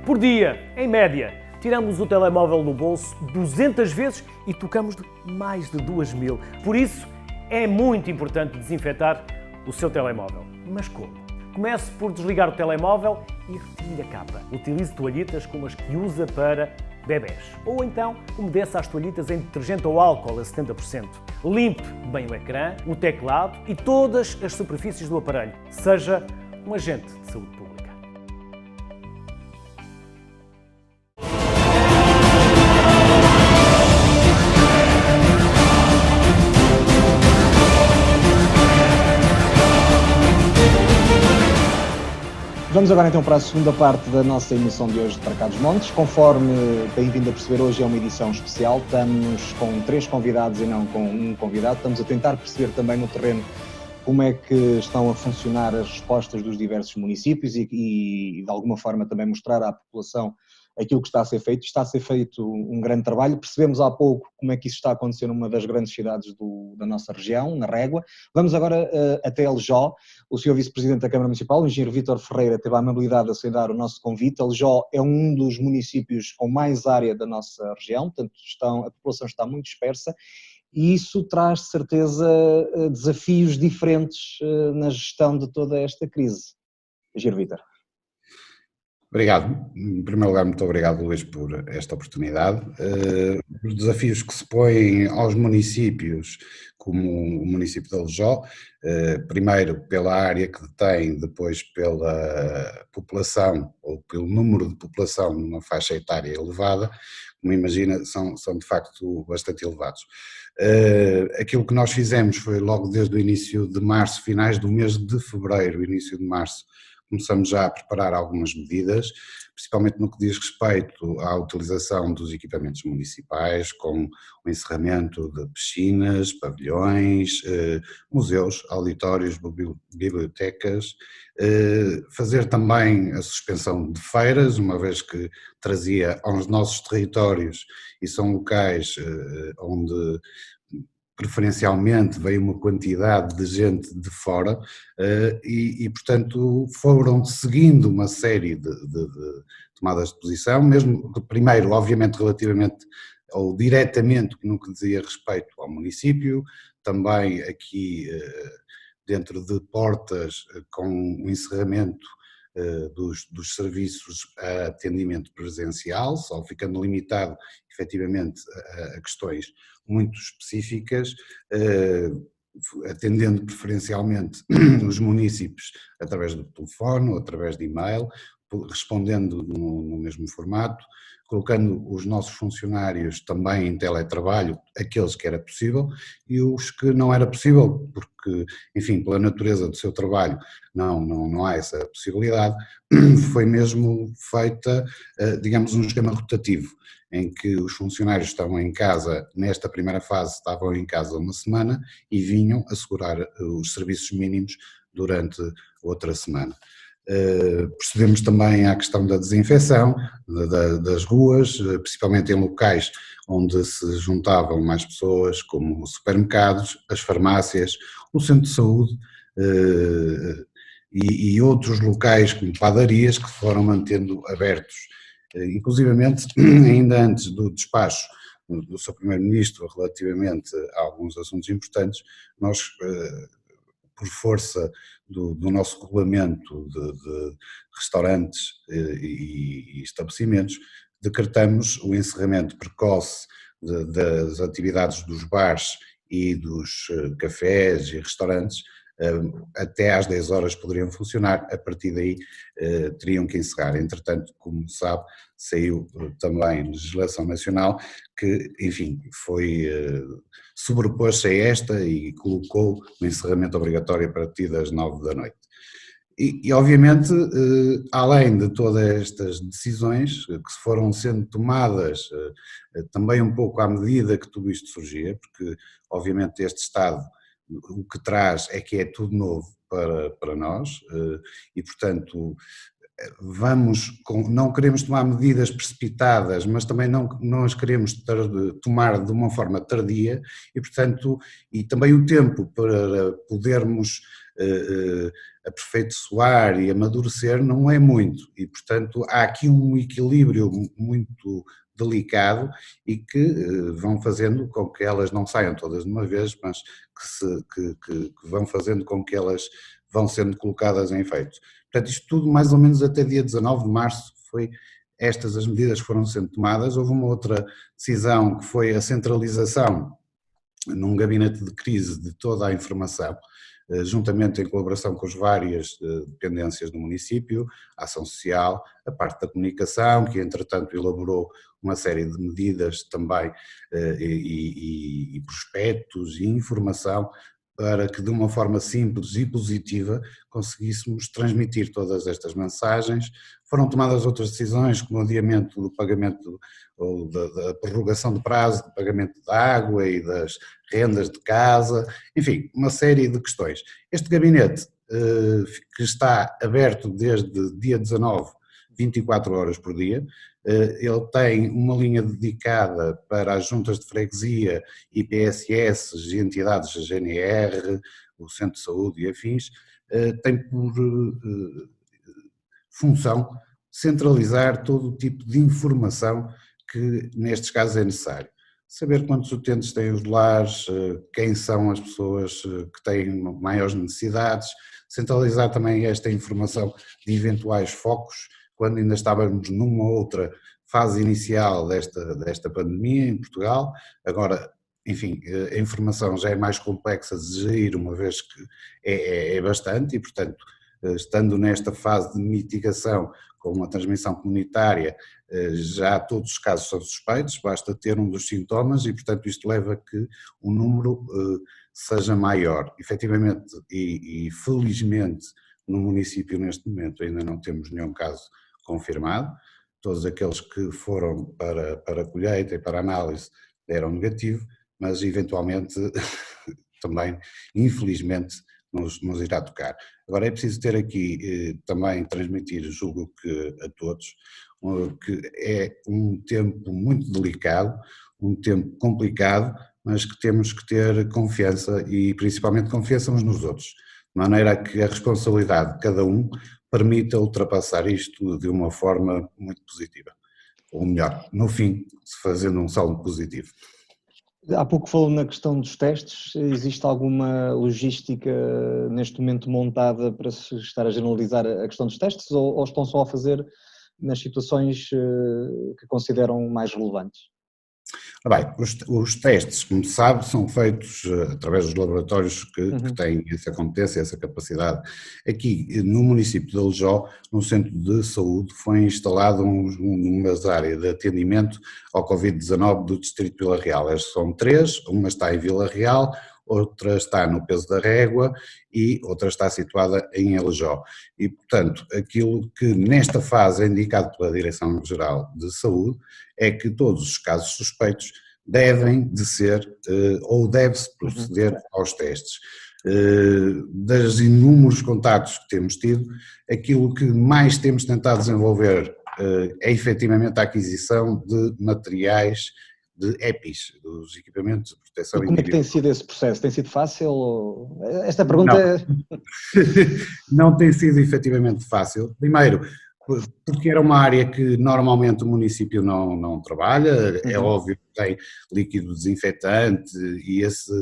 Por dia, em média, tiramos o telemóvel do bolso 200 vezes e tocamos mais de 2.000. Por isso, é muito importante desinfetar o seu telemóvel. Mas como? Comece por desligar o telemóvel e retire a capa. Utilize toalhitas como as que usa para bebés. Ou então, umedeça as toalhitas em detergente ou álcool a 70%. Limpe bem o ecrã, o teclado e todas as superfícies do aparelho. Seja um agente de saúde pública. Vamos agora então para a segunda parte da nossa emissão de hoje de Para Cá dos Montes. Conforme têm vindo a perceber, hoje é uma edição especial. Estamos com 3 convidados e não com um convidado. Estamos a tentar perceber também no terreno como é que estão a funcionar as respostas dos diversos municípios e de alguma forma também mostrar à população aquilo que está a ser feito. Está a ser feito um grande trabalho. Percebemos há pouco como é que isso está a acontecer numa das grandes cidades da nossa região, na Régua. Vamos agora até Aljó. O Sr. Vice-Presidente da Câmara Municipal, o Engenheiro Vítor Ferreira, teve a amabilidade de aceitar o nosso convite. Aljó é um dos municípios com mais área da nossa região, portanto a população está muito dispersa e isso traz, de certeza, desafios diferentes na gestão de toda esta crise. Engenheiro Vítor. Obrigado. Em primeiro lugar, muito obrigado, Luís, por esta oportunidade. Os desafios que se põem aos municípios, como o município de Aljó, primeiro pela área que detém, depois pela população ou pelo número de população numa faixa etária elevada, como imagina, são de facto bastante elevados. Aquilo que nós fizemos foi logo desde o início de março, finais do mês de fevereiro, início de março, começamos já a preparar algumas medidas, principalmente no que diz respeito à utilização dos equipamentos municipais, com o encerramento de piscinas, pavilhões, museus, auditórios, bibliotecas, fazer também a suspensão de feiras, uma vez que trazia aos nossos territórios e são locais onde preferencialmente veio uma quantidade de gente de fora e portanto foram seguindo uma série de tomadas de posição, mesmo primeiro obviamente relativamente ou diretamente no que dizia respeito ao município, também aqui dentro de portas com o encerramento dos serviços a atendimento presencial, só ficando limitado efetivamente a questões muito específicas, atendendo preferencialmente os munícipes através do telefone ou através de e-mail, respondendo no mesmo formato, colocando os nossos funcionários também em teletrabalho, aqueles que era possível, e os que não era possível, porque, enfim, pela natureza do seu trabalho não há essa possibilidade, foi mesmo feita, digamos, um esquema rotativo, em que os funcionários estavam em casa, nesta primeira fase estavam em casa uma semana e vinham assegurar os serviços mínimos durante outra semana. Procedemos também à questão da desinfecção das ruas, principalmente em locais onde se juntavam mais pessoas, como os supermercados, as farmácias, o centro de saúde e outros locais como padarias que foram mantendo abertos. Inclusivamente, ainda antes do despacho do Sr. Primeiro-Ministro relativamente a alguns assuntos importantes, nós, por força do nosso regulamento de restaurantes e estabelecimentos, decretamos o encerramento precoce das atividades dos bares e dos cafés e restaurantes. Até às 10 horas poderiam funcionar, a partir daí teriam que encerrar. Entretanto, como sabe, saiu também legislação nacional que, enfim, sobrepôs-se a esta e colocou o encerramento obrigatório a partir das 9 da noite. E obviamente, além de todas estas decisões que foram sendo tomadas também um pouco à medida que tudo isto surgia, porque obviamente este Estado o que traz é que é tudo novo para nós e, portanto, não queremos tomar medidas precipitadas, mas também não as queremos tomar de uma forma tardia e, portanto, e também o tempo para podermos aperfeiçoar e amadurecer não é muito e, portanto, há aqui um equilíbrio muito delicado e que vão fazendo com que elas não saiam todas de uma vez, mas que vão fazendo com que elas vão sendo colocadas em efeito. Portanto, isto tudo mais ou menos até dia 19 de março estas as medidas foram sendo tomadas. Houve uma outra decisão que foi a centralização num gabinete de crise de toda a informação, juntamente em colaboração com as várias dependências do município, a ação social, a parte da comunicação, que entretanto elaborou uma série de medidas também e prospectos e informação para que de uma forma simples e positiva conseguíssemos transmitir todas estas mensagens. Foram tomadas outras decisões, como o adiamento do pagamento ou da prorrogação de prazo de pagamento da água e das rendas de casa, enfim, uma série de questões. Este gabinete, que está aberto desde dia 19, 24 horas por dia, ele tem uma linha dedicada para as juntas de freguesia e PSS e entidades da GNR, o Centro de Saúde e afins, tem por função centralizar todo o tipo de informação que nestes casos é necessário. Saber quantos utentes têm os lares, quem são as pessoas que têm maiores necessidades, centralizar também esta informação de eventuais focos, quando ainda estávamos numa outra fase inicial desta pandemia em Portugal. Agora, enfim, a informação já é mais complexa de gerir, uma vez que é bastante e, portanto, estando nesta fase de mitigação com uma transmissão comunitária, já todos os casos são suspeitos, basta ter um dos sintomas e, portanto, isto leva a que o número seja maior. Efetivamente e felizmente no município neste momento ainda não temos nenhum caso confirmado, todos aqueles que foram para a colheita e para a análise deram negativo, mas eventualmente também, infelizmente, nos irá tocar. Agora é preciso ter aqui também transmitir, julgo que a todos, que é um tempo muito delicado, um tempo complicado, mas que temos que ter confiança e principalmente confiança uns nos outros, de maneira que a responsabilidade de cada um permita ultrapassar isto de uma forma muito positiva. ou melhor, no fim, fazendo um saldo positivo. Há pouco falou na questão dos testes. Existe alguma logística neste momento montada para se estar a generalizar a questão dos testes ou estão só a fazer nas situações que consideram mais relevantes? Bem, os testes, como se sabe, são feitos através dos laboratórios que têm essa competência, essa capacidade. Aqui, no município de Aljó, no centro de saúde, foi instalado uma área de atendimento ao Covid-19 do distrito de Vila Real. Estas são 3, uma está em Vila Real, outra está no Peso da Régua e outra está situada em Aljó. E, portanto, aquilo que nesta fase é indicado pela Direção-Geral de Saúde é que todos os casos suspeitos devem de ser ou deve-se proceder aos testes. Das inúmeros contactos que temos tido, aquilo que mais temos tentado desenvolver é efetivamente a aquisição de materiais de EPIs, dos equipamentos de proteção E como é que tem individual. sido esse processo? Tem sido fácil? Esta pergunta Não tem sido efetivamente fácil. Primeiro, porque era uma área que normalmente o município não trabalha, é óbvio que tem líquido desinfetante e esse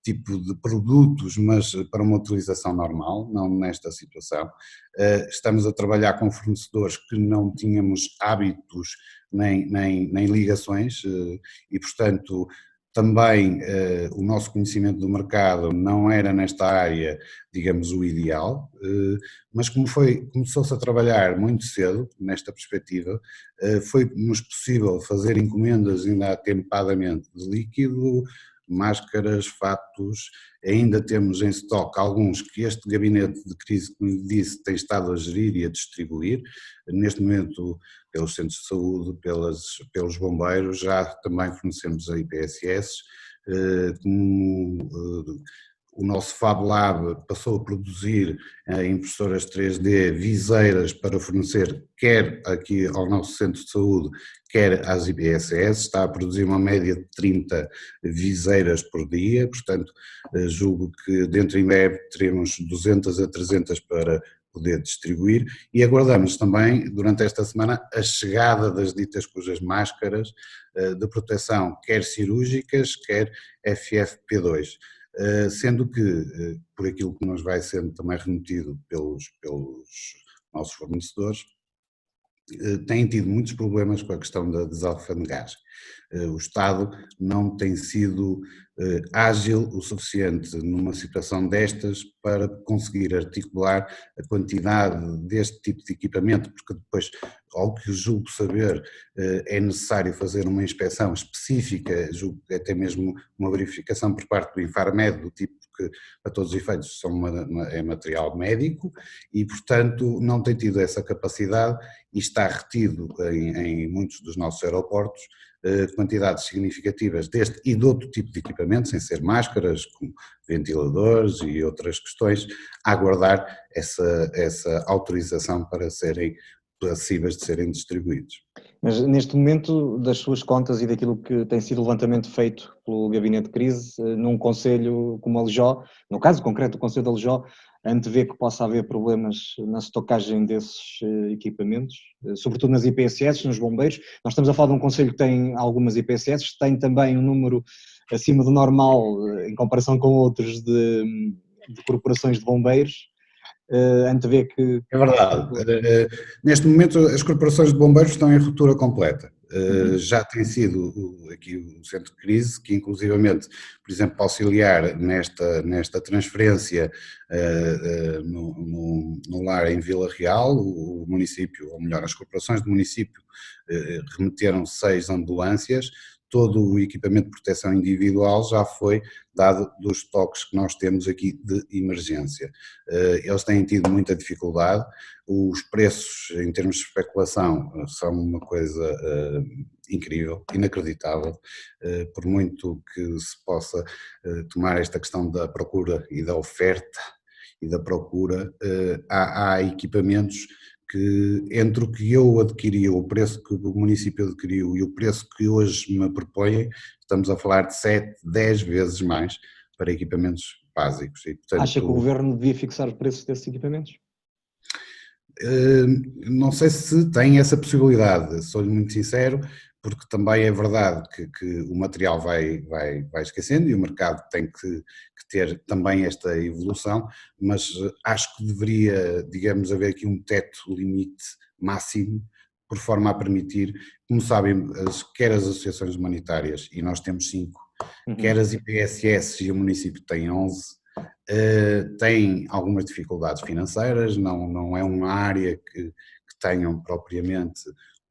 tipo de produtos, mas para uma utilização normal, não nesta situação. Estamos a trabalhar com fornecedores que não tínhamos hábitos nem ligações e, portanto, também o nosso conhecimento do mercado não era nesta área, digamos, o ideal, mas começou-se a trabalhar muito cedo nesta perspectiva, foi-nos possível fazer encomendas ainda atempadamente de líquido, máscaras, fatos, ainda temos em estoque alguns que este gabinete de crise, como lhe disse, tem estado a gerir e a distribuir, neste momento pelos centros de saúde, pelos bombeiros, já também fornecemos a IPSS, o nosso Fab Lab passou a produzir impressoras 3D viseiras para fornecer quer aqui ao nosso centro de saúde, quer às IPSS, está a produzir uma média de 30 viseiras por dia, portanto julgo que dentro em breve teremos 200 a 300 para poder distribuir e aguardamos também durante esta semana a chegada das ditas cujas máscaras de proteção, quer cirúrgicas, quer FFP2. Sendo que, por aquilo que nos vai sendo também remetido pelos nossos fornecedores, têm tido muitos problemas com a questão da desalfandegária. O Estado não tem sido ágil o suficiente numa situação destas para conseguir articular a quantidade deste tipo de equipamento, porque depois, ao que julgo saber, é necessário fazer uma inspeção específica, julgo que até mesmo uma verificação por parte do Infarmed, do tipo que a todos os efeitos é material médico e, portanto, não tem tido essa capacidade e está retido em muitos dos nossos aeroportos quantidades significativas deste e de outro tipo de equipamento, sem ser máscaras, como ventiladores e outras questões, a aguardar essa autorização para serem passíveis de serem distribuídos. Mas neste momento, das suas contas e daquilo que tem sido o levantamento feito pelo Gabinete de Crise, num concelho como Aljó, no caso concreto do concelho de Aljó, antevê que possa haver problemas na estocagem desses equipamentos, sobretudo nas IPSS, nos bombeiros. Nós estamos a falar de um concelho que tem algumas IPSS, tem também um número acima do normal, em comparação com outros de corporações de bombeiros. Antevê que... É verdade. Neste momento as corporações de bombeiros estão em ruptura completa. Já tem sido aqui o centro de crise, que inclusivamente, por exemplo, para auxiliar nesta transferência no lar em Vila Real, o município, ou melhor, as corporações do município remeteram 6 ambulâncias, todo o equipamento de proteção individual já foi dado dos estoques que nós temos aqui de emergência. Eles têm tido muita dificuldade, os preços em termos de especulação são uma coisa incrível, inacreditável, por muito que se possa tomar esta questão da procura e da oferta e da procura, há equipamentos que entre o que eu adquiri, o preço que o município adquiriu e o preço que hoje me propõem, estamos a falar de 7, 10 vezes mais para equipamentos básicos. E, portanto, acha que o Governo devia fixar os preços desses equipamentos? Não sei se tem essa possibilidade, sou-lhe muito sincero, porque também é verdade que o material vai esquecendo e o mercado tem que ter também esta evolução, mas acho que deveria, digamos, haver aqui um teto limite máximo, por forma a permitir, como sabem, quer as associações humanitárias, e nós temos 5, quer as IPSS e o município tem 11, têm algumas dificuldades financeiras, não é uma área que tenham propriamente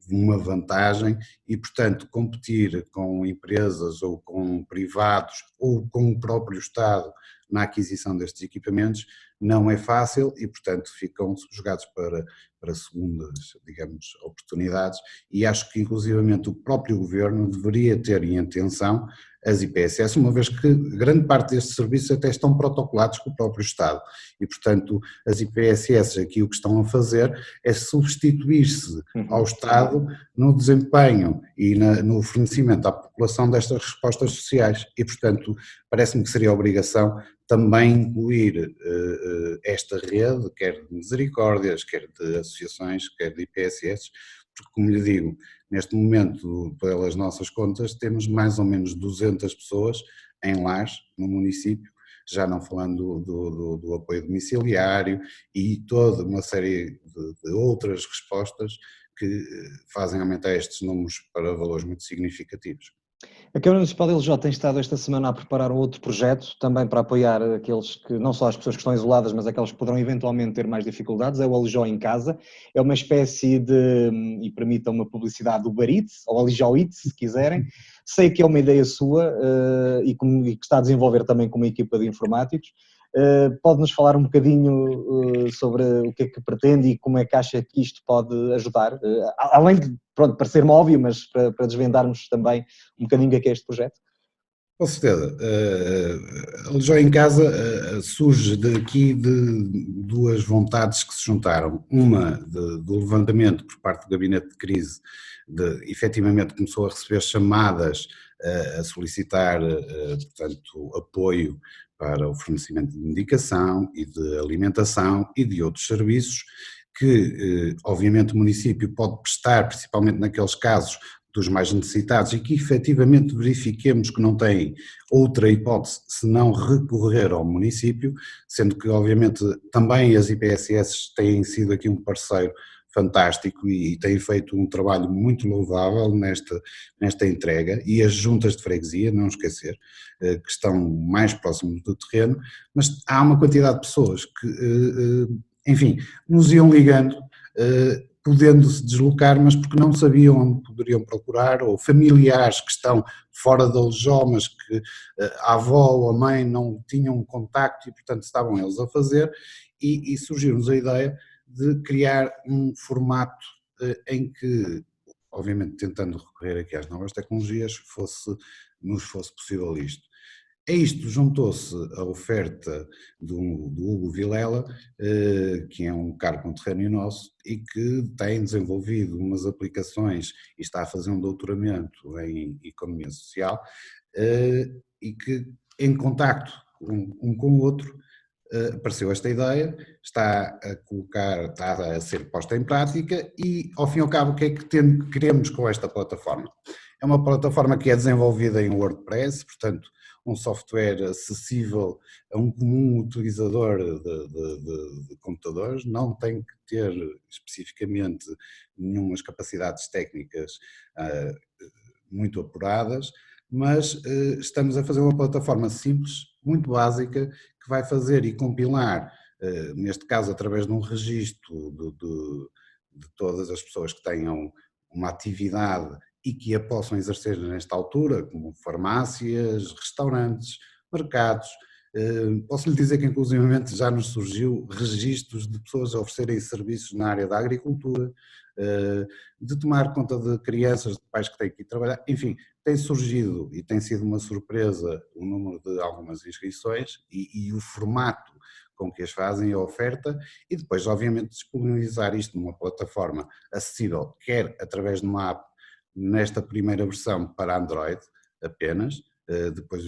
uma vantagem e, portanto, competir com empresas ou com privados ou com o próprio Estado na aquisição destes equipamentos não é fácil e, portanto, ficam jogados para segundas, digamos, oportunidades, e acho que, inclusivamente, o próprio Governo deveria ter em atenção as IPSS, uma vez que grande parte destes serviços até estão protocolados com o próprio Estado e, portanto, as IPSS aqui o que estão a fazer é substituir-se ao Estado no desempenho e no fornecimento à população destas respostas sociais e, portanto, parece-me que seria obrigação também incluir esta rede, quer de misericórdias, quer de associações, quer de IPSS, porque, como lhe digo, neste momento, pelas nossas contas, temos mais ou menos 200 pessoas em lares no município, já não falando do apoio domiciliário e toda uma série de outras respostas que fazem aumentar estes números para valores muito significativos. A Câmara Municipal de Alijó tem estado esta semana a preparar um outro projeto, também para apoiar aqueles que, não só as pessoas que estão isoladas, mas aquelas que poderão eventualmente ter mais dificuldades, é o Alijó em Casa. É uma espécie de, e permita uma publicidade, do Uber Eats, ou Alijó Eats, se quiserem. Sei que é uma ideia sua e que está a desenvolver também com uma equipa de informáticos. Pode-nos falar um bocadinho sobre o que é que pretende e como é que acha que isto pode ajudar, além de, pronto, parecer-me óbvio, mas para desvendarmos também um bocadinho o que é este projeto? Com certeza. A Alijó em Casa surge daqui de duas vontades que se juntaram. Uma do levantamento por parte do Gabinete de Crise, efetivamente começou a receber chamadas a solicitar, portanto, apoio para o fornecimento de medicação e de alimentação e de outros serviços que, obviamente, o município pode prestar, principalmente naqueles casos dos mais necessitados e que efetivamente verifiquemos que não têm outra hipótese senão recorrer ao município, sendo que obviamente também as IPSS têm sido aqui um parceiro fantástico e têm feito um trabalho muito louvável nesta entrega, e as juntas de freguesia, não esquecer, que estão mais próximos do terreno, mas há uma quantidade de pessoas que, enfim, nos iam ligando, podendo-se deslocar, mas porque não sabiam onde poderiam procurar, ou familiares que estão fora da Alijó, mas que a avó ou a mãe não tinham contacto e, portanto, estavam eles a fazer, e surgiu-nos a ideia de criar um formato em que, obviamente tentando recorrer aqui às novas tecnologias, nos fosse possível isto. A isto juntou-se a oferta do Hugo Vilela, que é um caro conterrâneo nosso e que tem desenvolvido umas aplicações e está a fazer um doutoramento em Economia Social, e que, em contacto um com o outro, apareceu esta ideia, está a ser posta em prática e, ao fim e ao cabo, o que é que queremos com esta plataforma? É uma plataforma que é desenvolvida em WordPress, portanto, um software acessível a um comum utilizador de computadores, não tem que ter especificamente nenhumas capacidades técnicas muito apuradas, mas estamos a fazer uma plataforma simples, muito básica, que vai fazer e compilar, neste caso através de um registro de todas as pessoas que tenham uma atividade e que a possam exercer nesta altura, como farmácias, restaurantes, mercados. Posso lhe dizer que inclusivamente já nos surgiu registros de pessoas a oferecerem serviços na área da agricultura, de tomar conta de crianças, de pais que têm que ir trabalhar, enfim, tem surgido e tem sido uma surpresa o número de algumas inscrições e o formato com que as fazem, a oferta, e depois obviamente disponibilizar isto numa plataforma acessível, quer através de uma app, nesta primeira versão para Android apenas, depois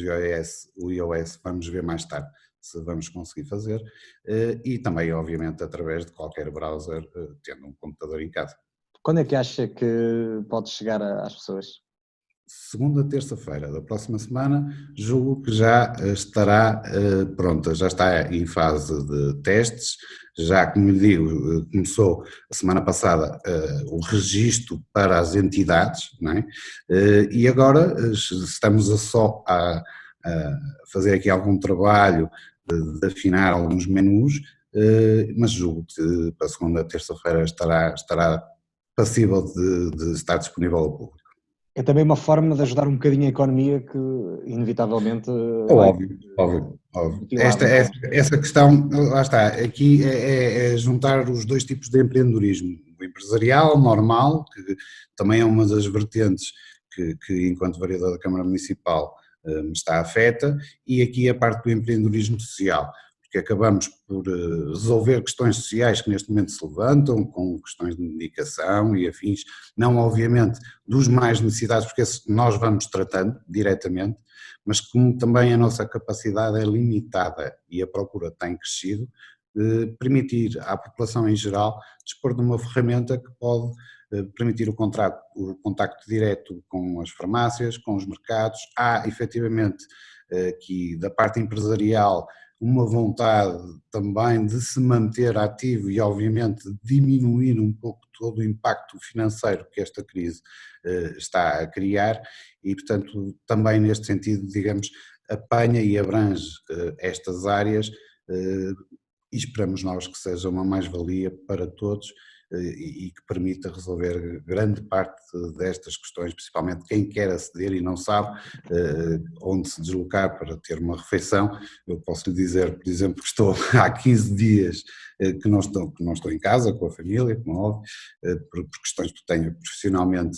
o iOS vamos ver mais tarde, se vamos conseguir fazer, e também, obviamente, através de qualquer browser, tendo um computador em casa. Quando é que acha que pode chegar às pessoas? Segunda, terça-feira da próxima semana, julgo que já estará pronta, já está em fase de testes, já, como lhe digo, começou a semana passada o registro para as entidades, não é? E agora estamos a fazer aqui algum trabalho de afinar alguns menus, mas julgo que para a segunda, terça-feira estará passível de estar disponível ao público. É também uma forma de ajudar um bocadinho a economia que, inevitavelmente, É vai óbvio, óbvio, óbvio. mutilada, não é? Essa questão, lá está, aqui é juntar os dois tipos de empreendedorismo, o empresarial normal, que também é uma das vertentes que enquanto vereador da Câmara Municipal me está afeta, e aqui a parte do empreendedorismo social, porque acabamos por resolver questões sociais que neste momento se levantam, com questões de medicação e afins, não obviamente dos mais necessitados, porque nós vamos tratando diretamente, mas como também a nossa capacidade é limitada e a procura tem crescido, permitir à população em geral dispor de uma ferramenta que pode permitir o contacto direto com as farmácias, com os mercados. Há efetivamente aqui da parte empresarial uma vontade também de se manter ativo e obviamente diminuir um pouco todo o impacto financeiro que esta crise está a criar e portanto também neste sentido, digamos, apanha e abrange estas áreas e esperamos nós que seja uma mais-valia para todos e que permita resolver grande parte destas questões, principalmente quem quer aceder e não sabe onde se deslocar para ter uma refeição. Eu posso lhe dizer, por exemplo, que estou há 15 dias que não estou em casa com a família, como é óbvio, por questões que tenho profissionalmente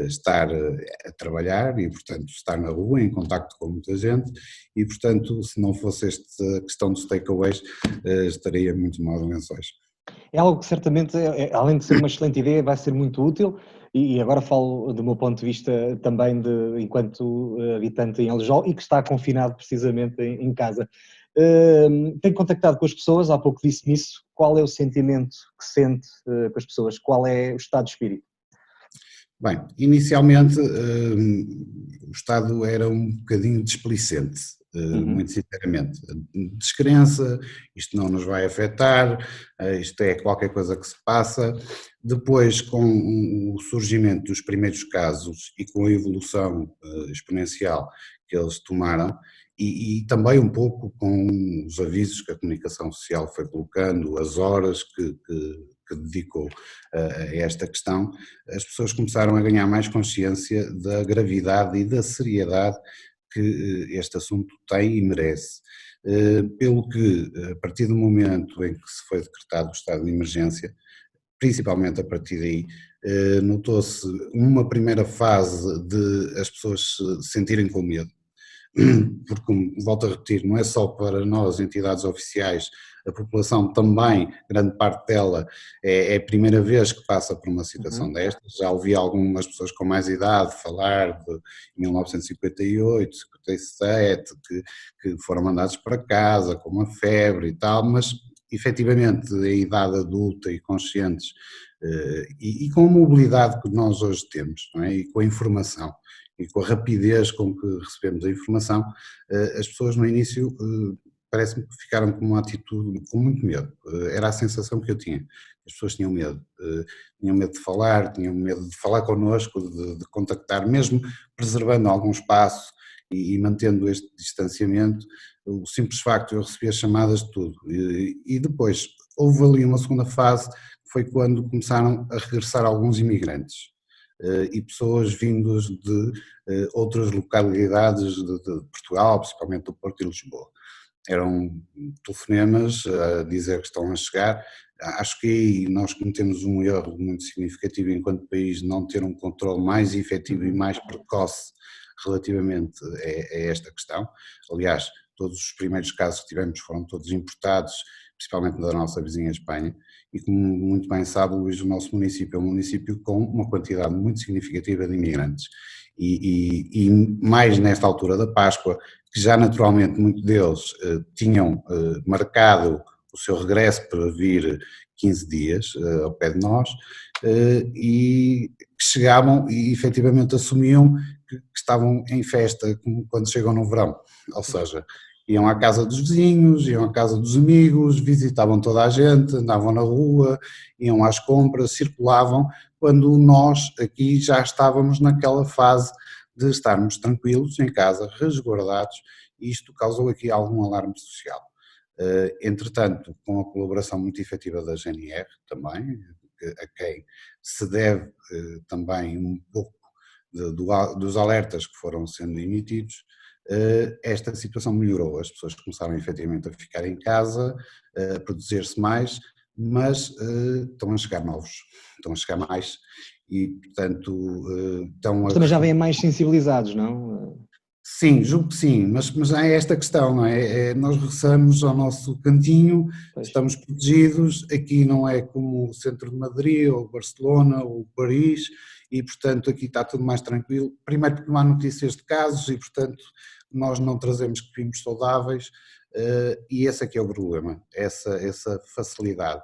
estar a trabalhar e, portanto, estar na rua, em contacto com muita gente e, portanto, se não fosse esta questão dos takeaways, estaria muito mal em Lençóis. É algo que certamente, além de ser uma excelente ideia, vai ser muito útil e agora falo do meu ponto de vista também enquanto habitante em Aljó e que está confinado precisamente em casa. Tenho contactado com as pessoas, há pouco disse-me isso, qual é o sentimento que sente com as pessoas, qual é o estado de espírito? Bem, inicialmente o Estado era um bocadinho displicente, muito sinceramente. Descrença, isto não nos vai afetar, isto é qualquer coisa que se passa. Depois, com o surgimento dos primeiros casos e com a evolução exponencial que eles tomaram, e também um pouco com os avisos que a comunicação social foi colocando, as horas que dedicou a esta questão, as pessoas começaram a ganhar mais consciência da gravidade e da seriedade que este assunto tem e merece. Pelo que, a partir do momento em que se foi decretado o estado de emergência, principalmente a partir daí, notou-se uma primeira fase de as pessoas se sentirem com medo, porque, volto a repetir, não é só para nós, entidades oficiais, a população também, grande parte dela, é a primeira vez que passa por uma situação destas. Já ouvi algumas pessoas com mais idade falar de 1958, 57, que foram mandados para casa com uma febre e tal, mas efetivamente a idade adulta e conscientes e com a mobilidade que nós hoje temos, não é? E com a informação e com a rapidez com que recebemos a informação, as pessoas no início parece-me que ficaram com uma atitude, com muito medo, era a sensação que eu tinha, as pessoas tinham medo de falar, tinham medo de falar connosco, de contactar, mesmo preservando algum espaço e mantendo este distanciamento, o simples facto de eu receber chamadas de tudo, e depois houve ali uma segunda fase, que foi quando começaram a regressar alguns imigrantes, e pessoas vindas de outras localidades de Portugal, principalmente do Porto e Lisboa. Eram telefonemas a dizer que estão a chegar. Acho que aí nós cometemos um erro muito significativo enquanto país de não ter um controle mais efetivo e mais precoce relativamente a esta questão. Aliás, todos os primeiros casos que tivemos foram todos importados, principalmente da nossa vizinha Espanha, e como muito bem sabe, Luís, o nosso município é um município com uma quantidade muito significativa de imigrantes. E mais nesta altura da Páscoa, que já naturalmente muitos deles tinham marcado o seu regresso para vir 15 dias ao pé de nós, e que chegavam e efetivamente assumiam que estavam em festa como quando chegam no verão, ou seja, iam à casa dos vizinhos, iam à casa dos amigos, visitavam toda a gente, andavam na rua, iam às compras, circulavam, quando nós aqui já estávamos naquela fase de estarmos tranquilos em casa, resguardados, e isto causou aqui algum alarme social. Entretanto, com a colaboração muito efetiva da GNR também, a quem se deve também um pouco dos alertas que foram sendo emitidos, esta situação melhorou, as pessoas começaram efetivamente a ficar em casa, a produzir-se mais, mas estão a chegar novos, estão a chegar mais e, portanto, estão Mas também já vêm mais sensibilizados, não? Sim, julgo que sim, mas há esta questão, não é? Nós regressamos ao nosso cantinho, Pois. estamos protegidos, aqui não é como o centro de Madrid, ou Barcelona, ou Paris, e portanto aqui está tudo mais tranquilo, primeiro porque não há notícias de casos e portanto nós não trazemos primos saudáveis, e esse aqui é o problema, essa facilidade.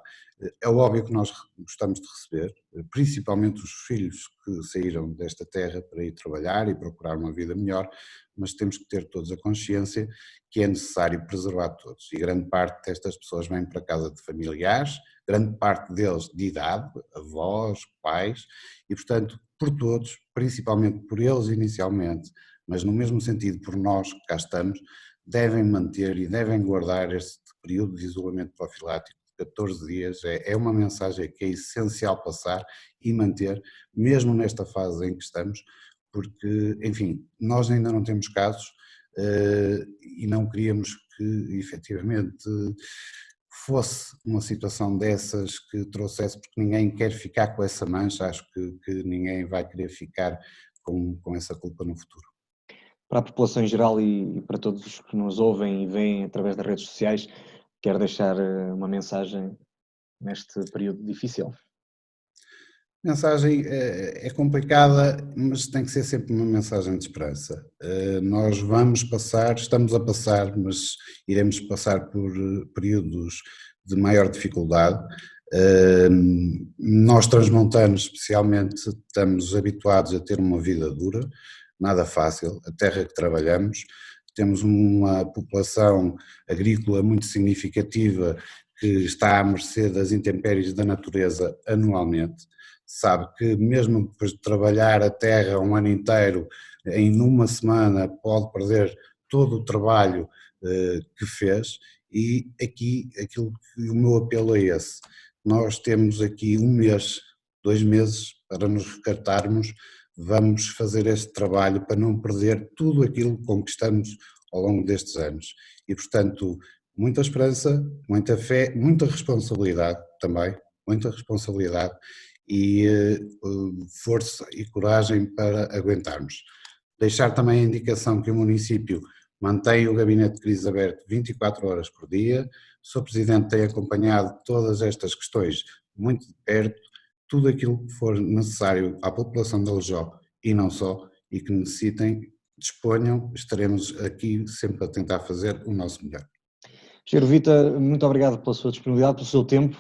É óbvio que nós gostamos de receber, principalmente os filhos que saíram desta terra para ir trabalhar e procurar uma vida melhor, mas temos que ter todos a consciência que é necessário preservar todos, e grande parte destas pessoas vêm para casa de familiares, grande parte deles de idade, avós, pais, e portanto por todos, principalmente por eles inicialmente, mas no mesmo sentido por nós que cá estamos, devem manter e devem guardar este período de isolamento profilático de 14 dias, é uma mensagem que é essencial passar e manter, mesmo nesta fase em que estamos, porque, enfim, nós ainda não temos casos e não queríamos que efetivamente fosse uma situação dessas que trouxesse, porque ninguém quer ficar com essa mancha, acho que ninguém vai querer ficar com essa culpa no futuro. Para a população em geral e para todos os que nos ouvem e veem através das redes sociais, quero deixar uma mensagem neste período difícil. A mensagem é complicada, mas tem que ser sempre uma mensagem de esperança. Nós vamos passar, estamos a passar, mas iremos passar por períodos de maior dificuldade. Nós transmontanos especialmente estamos habituados a ter uma vida dura, nada fácil, a terra que trabalhamos, temos uma população agrícola muito significativa que está à mercê das intempéries da natureza anualmente. Sabe que mesmo depois de trabalhar a terra um ano inteiro, em uma semana pode perder todo o trabalho que fez, e aqui o meu apelo é esse. Nós temos aqui 1 mês, 2 meses para nos recatarmos, vamos fazer este trabalho para não perder tudo aquilo que conquistamos ao longo destes anos. E portanto, muita esperança, muita fé, muita responsabilidade também, muita responsabilidade, e força e coragem para aguentarmos. Deixar também a indicação que o município mantém o gabinete de crise aberto 24 horas por dia, o Sr. Presidente tem acompanhado todas estas questões muito de perto, tudo aquilo que for necessário à população de Aljó e não só, e que necessitem, disponham, estaremos aqui sempre a tentar fazer o nosso melhor. Engenheiro Vita, muito obrigado pela sua disponibilidade, pelo seu tempo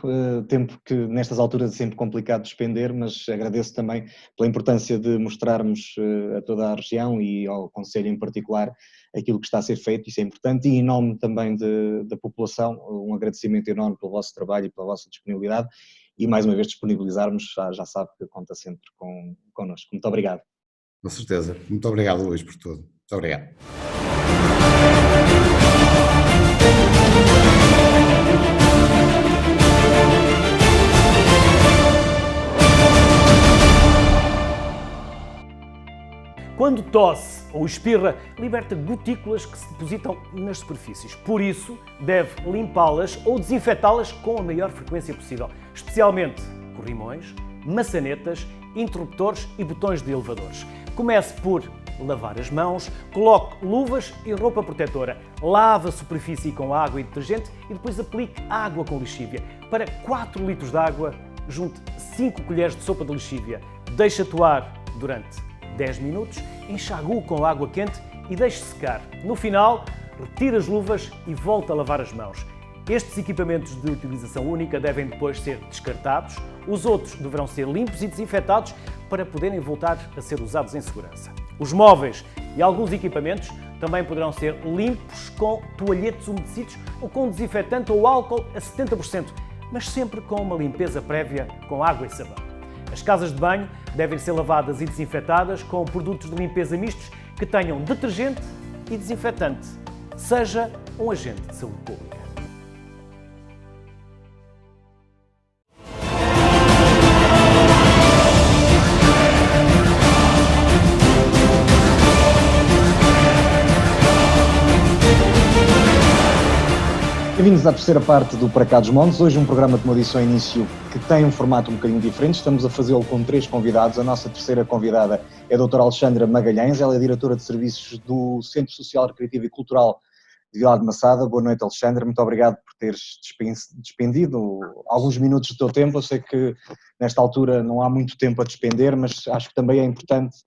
que nestas alturas é sempre complicado de despender, mas agradeço também pela importância de mostrarmos a toda a região e ao Conselho em particular aquilo que está a ser feito, isso é importante, e em nome também da população, um agradecimento enorme pelo vosso trabalho e pela vossa disponibilidade, e mais uma vez disponibilizarmos, já sabe que conta sempre connosco. Muito obrigado. Com certeza, muito obrigado Luís por tudo, muito obrigado. Quando tosse ou espirra, liberta gotículas que se depositam nas superfícies. Por isso, deve limpá-las ou desinfetá-las com a maior frequência possível, especialmente corrimões, maçanetas, interruptores e botões de elevadores. Comece por lavar as mãos, coloque luvas e roupa protetora, lave a superfície com água e detergente e depois aplique água com lexívia. Para 4 litros de água, junte 5 colheres de sopa de lexívia. Deixe atuar durante 10 minutos, enxague-o com água quente e deixe secar. No final, retire as luvas e volte a lavar as mãos. Estes equipamentos de utilização única devem depois ser descartados, os outros deverão ser limpos e desinfetados para poderem voltar a ser usados em segurança. Os móveis e alguns equipamentos também poderão ser limpos com toalhetes umedecidos ou com desinfetante ou álcool a 70%, mas sempre com uma limpeza prévia com água e sabão. As casas de banho devem ser lavadas e desinfetadas com produtos de limpeza mistos que tenham detergente e desinfetante, seja um agente de saúde pública. Bem-vindos à terceira parte do Para Cá dos Montes. Hoje um programa, como eu disse ao início, que tem um formato um bocadinho diferente. Estamos a fazê-lo com 3 convidados. A nossa terceira convidada é a doutora Alexandra Magalhães. Ela é diretora de serviços do Centro Social, Recreativo e Cultural de Vilar de Massada. Boa noite, Alexandra. Muito obrigado por teres despendido alguns minutos do teu tempo. Eu sei que nesta altura não há muito tempo a despender, mas acho que também é importante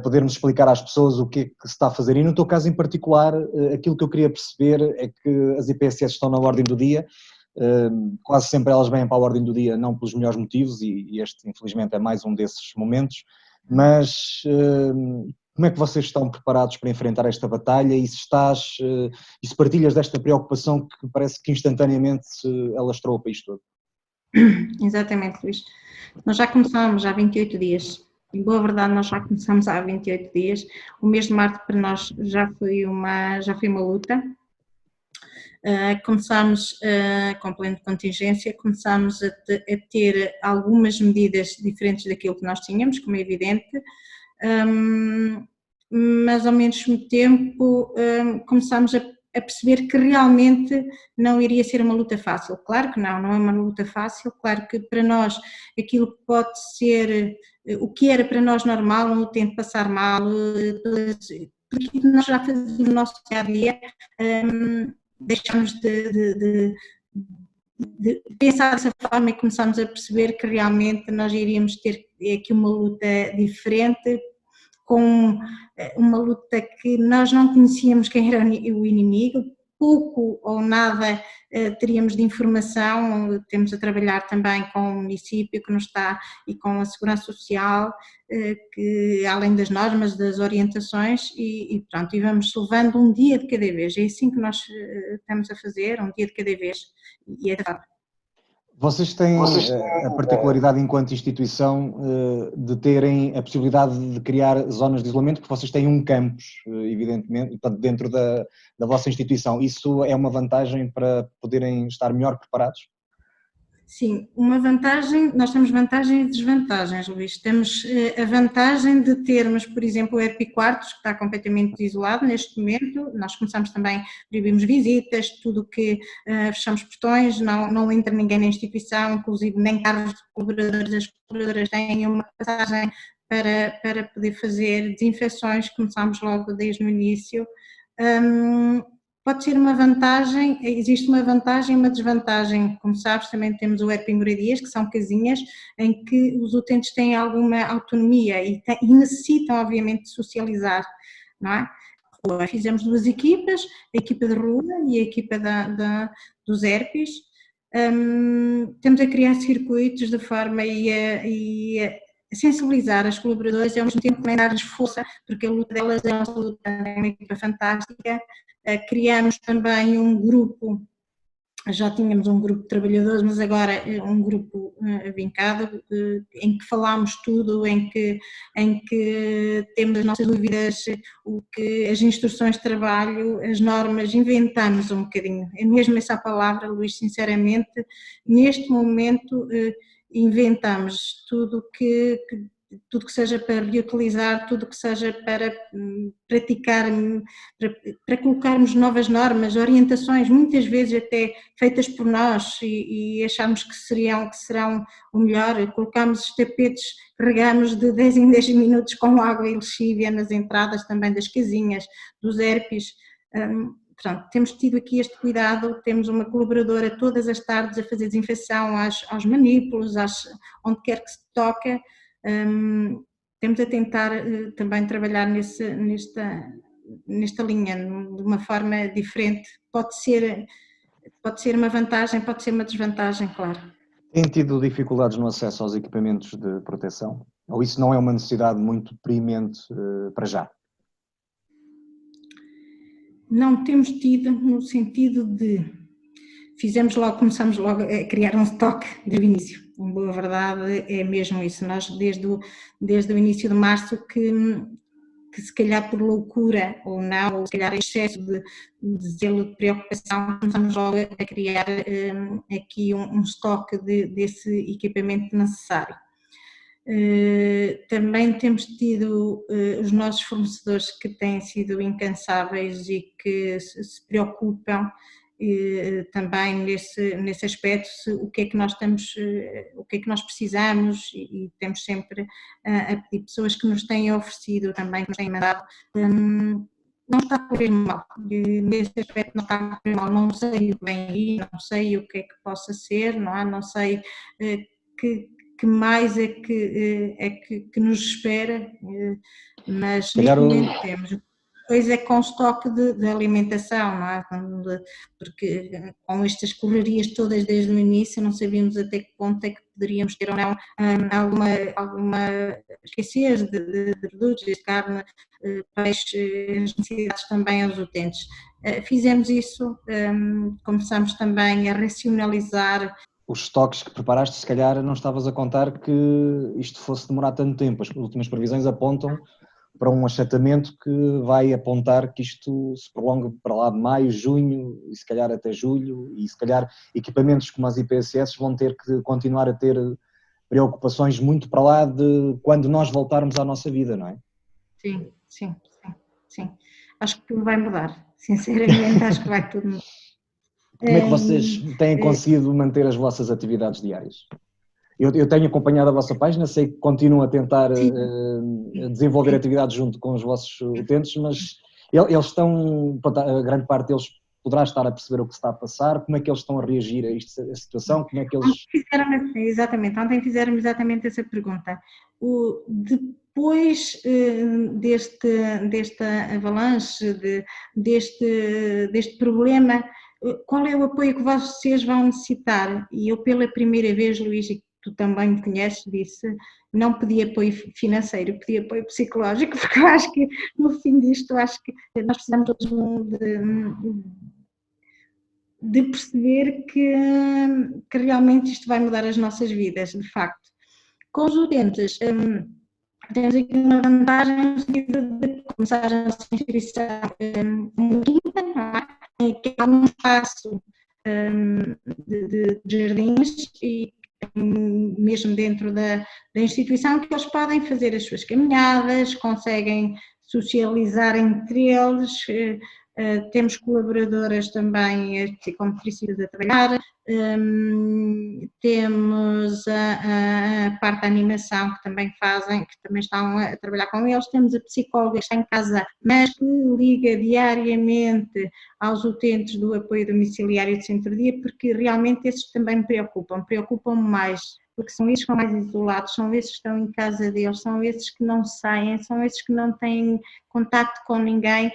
podermos explicar às pessoas o que é que se está a fazer. E no teu caso em particular, aquilo que eu queria perceber é que as IPSS estão na ordem do dia, quase sempre elas vêm para a ordem do dia não pelos melhores motivos, e este infelizmente é mais um desses momentos, mas como é que vocês estão preparados para enfrentar esta batalha e se partilhas desta preocupação que parece que instantaneamente alastrou o país todo? Exatamente, Luís. Nós já começámos há 28 dias. Em boa verdade, nós já começamos há 28 dias. O mês de março para nós já foi uma luta. Começámos com plano de contingência, começámos a ter algumas medidas diferentes daquilo que nós tínhamos, como é evidente, mas ao mesmo tempo começámos a perceber que realmente não iria ser uma luta fácil. Claro que não é uma luta fácil. Claro que para nós aquilo que pode ser, o que era para nós normal, um utente passar mal, porque nós já fazemos no nosso dia-a-dia, deixamos de pensar dessa forma e começamos a perceber que realmente nós iríamos ter aqui uma luta diferente, com uma luta que nós não conhecíamos quem era o inimigo, pouco ou nada teríamos de informação. Temos a trabalhar também com o município que nos está e com a Segurança Social, que além das normas, das orientações, e pronto, e vamos levando um dia de cada vez. É assim que nós estamos a fazer, um dia de cada vez, e é verdade. Vocês têm a particularidade enquanto instituição de terem a possibilidade de criar zonas de isolamento, porque vocês têm um campus, evidentemente, dentro da vossa instituição. Isso é uma vantagem para poderem estar melhor preparados? Sim, uma vantagem, nós temos vantagens e desvantagens, Luís. Temos a vantagem de termos, por exemplo, o Epiquartos, que está completamente isolado neste momento. Nós começamos também, proibimos visitas, tudo que fechamos portões, não entra ninguém na instituição, inclusive nem carros de colaboradores. As colaboradoras têm uma passagem para poder fazer desinfecções, começamos logo desde o início. Pode ser uma vantagem, existe uma vantagem e uma desvantagem. Como sabes, também temos o Herpingoradias, que são casinhas em que os utentes têm alguma autonomia e necessitam, obviamente, de socializar, não é? Fizemos 2 equipas, a equipa de rua e a equipa dos herpes. Temos a criar circuitos de forma a sensibilizar as colaboradoras e ao mesmo tempo também dar-lhes força, porque a luta delas é uma luta, é uma equipa fantástica. Criamos também um grupo, já tínhamos um grupo de trabalhadores, mas agora um grupo vincado, em que falamos tudo, em que temos as nossas dúvidas, as instruções de trabalho, as normas, inventamos um bocadinho. É mesmo essa a palavra, Luís, sinceramente, neste momento inventamos tudo que seja para reutilizar, tudo que seja para praticar, para colocarmos novas normas, orientações, muitas vezes até feitas por nós e acharmos que serão o melhor. Colocamos os tapetes, regamos de 10 em 10 minutos com água e lexívia nas entradas também das casinhas, dos herpes. Pronto, temos tido aqui este cuidado, temos uma colaboradora todas as tardes a fazer desinfecção aos manípulos, onde quer que se toque. Temos a tentar também trabalhar nesta linha, de uma forma diferente. Pode ser uma vantagem, pode ser uma desvantagem, claro. Têm tido dificuldades no acesso aos equipamentos de proteção? Ou isso não é uma necessidade muito premente para já? Não temos tido, no sentido de começamos logo a criar um estoque de início. Em boa verdade é mesmo isso. Nós desde o início de março que se calhar por loucura ou não, ou se calhar excesso de zelo, de preocupação, começamos logo a criar aqui um estoque desse equipamento necessário. Também temos tido os nossos fornecedores que têm sido incansáveis e que se preocupam também nesse aspecto, o que é que nós precisamos, e temos sempre a pedir pessoas que nos têm oferecido também, que nos têm mandado. Não está a correr mal, nesse aspecto não está a correr mal, não sei o que vem aí, não sei o que é que possa ser, não sei que mais é que nos espera, mas neste momento temos. Depois é com estoque de alimentação, não é? Porque com estas correrias todas desde o início não sabíamos até que ponto é que poderíamos ter ou não alguma escassez de produtos, de carne, peixe, as necessidades também aos utentes. Fizemos isso, começamos também a racionalizar. Os estoques que preparaste, se calhar não estavas a contar que isto fosse demorar tanto tempo. As últimas previsões apontam para um achatamento que vai apontar que isto se prolonga para lá de maio, junho e se calhar até julho, e se calhar equipamentos como as IPSS vão ter que continuar a ter preocupações muito para lá de quando nós voltarmos à nossa vida, não é? Sim. Acho que tudo vai mudar, sinceramente acho que vai tudo mudar. Como é que vocês têm conseguido manter as vossas atividades diárias? Eu tenho acompanhado a vossa página, sei que continuam a tentar desenvolver atividades junto com os vossos utentes, mas eles estão, a grande parte deles poderá estar a perceber o que se está a passar, como é que eles estão a reagir a esta situação, como é que eles... Ontem fizeram exatamente essa pergunta. Depois desta avalanche, deste problema, qual é o apoio que vocês vão necessitar? E eu pela primeira vez, Luís, e tu também me conheces, disse, não pedi apoio financeiro, pedi apoio psicológico, porque eu acho que no fim disto, acho que nós precisamos todos de perceber que realmente isto vai mudar as nossas vidas, de facto. Com os utentes, temos aqui uma vantagem no sentido de começar a nossa inscrição no quinta, que há um espaço de jardins e mesmo dentro da instituição que eles podem fazer as suas caminhadas, conseguem socializar entre eles. Temos colaboradoras também psicomotricistas a trabalhar, temos a parte da animação que também fazem, que também estão a trabalhar com eles, temos a psicóloga que está em casa, mas que liga diariamente aos utentes do apoio domiciliário de centro-dia, porque realmente esses também me preocupam mais, porque são esses que estão mais isolados, são esses que estão em casa deles, são esses que não saem, são esses que não têm contacto com ninguém,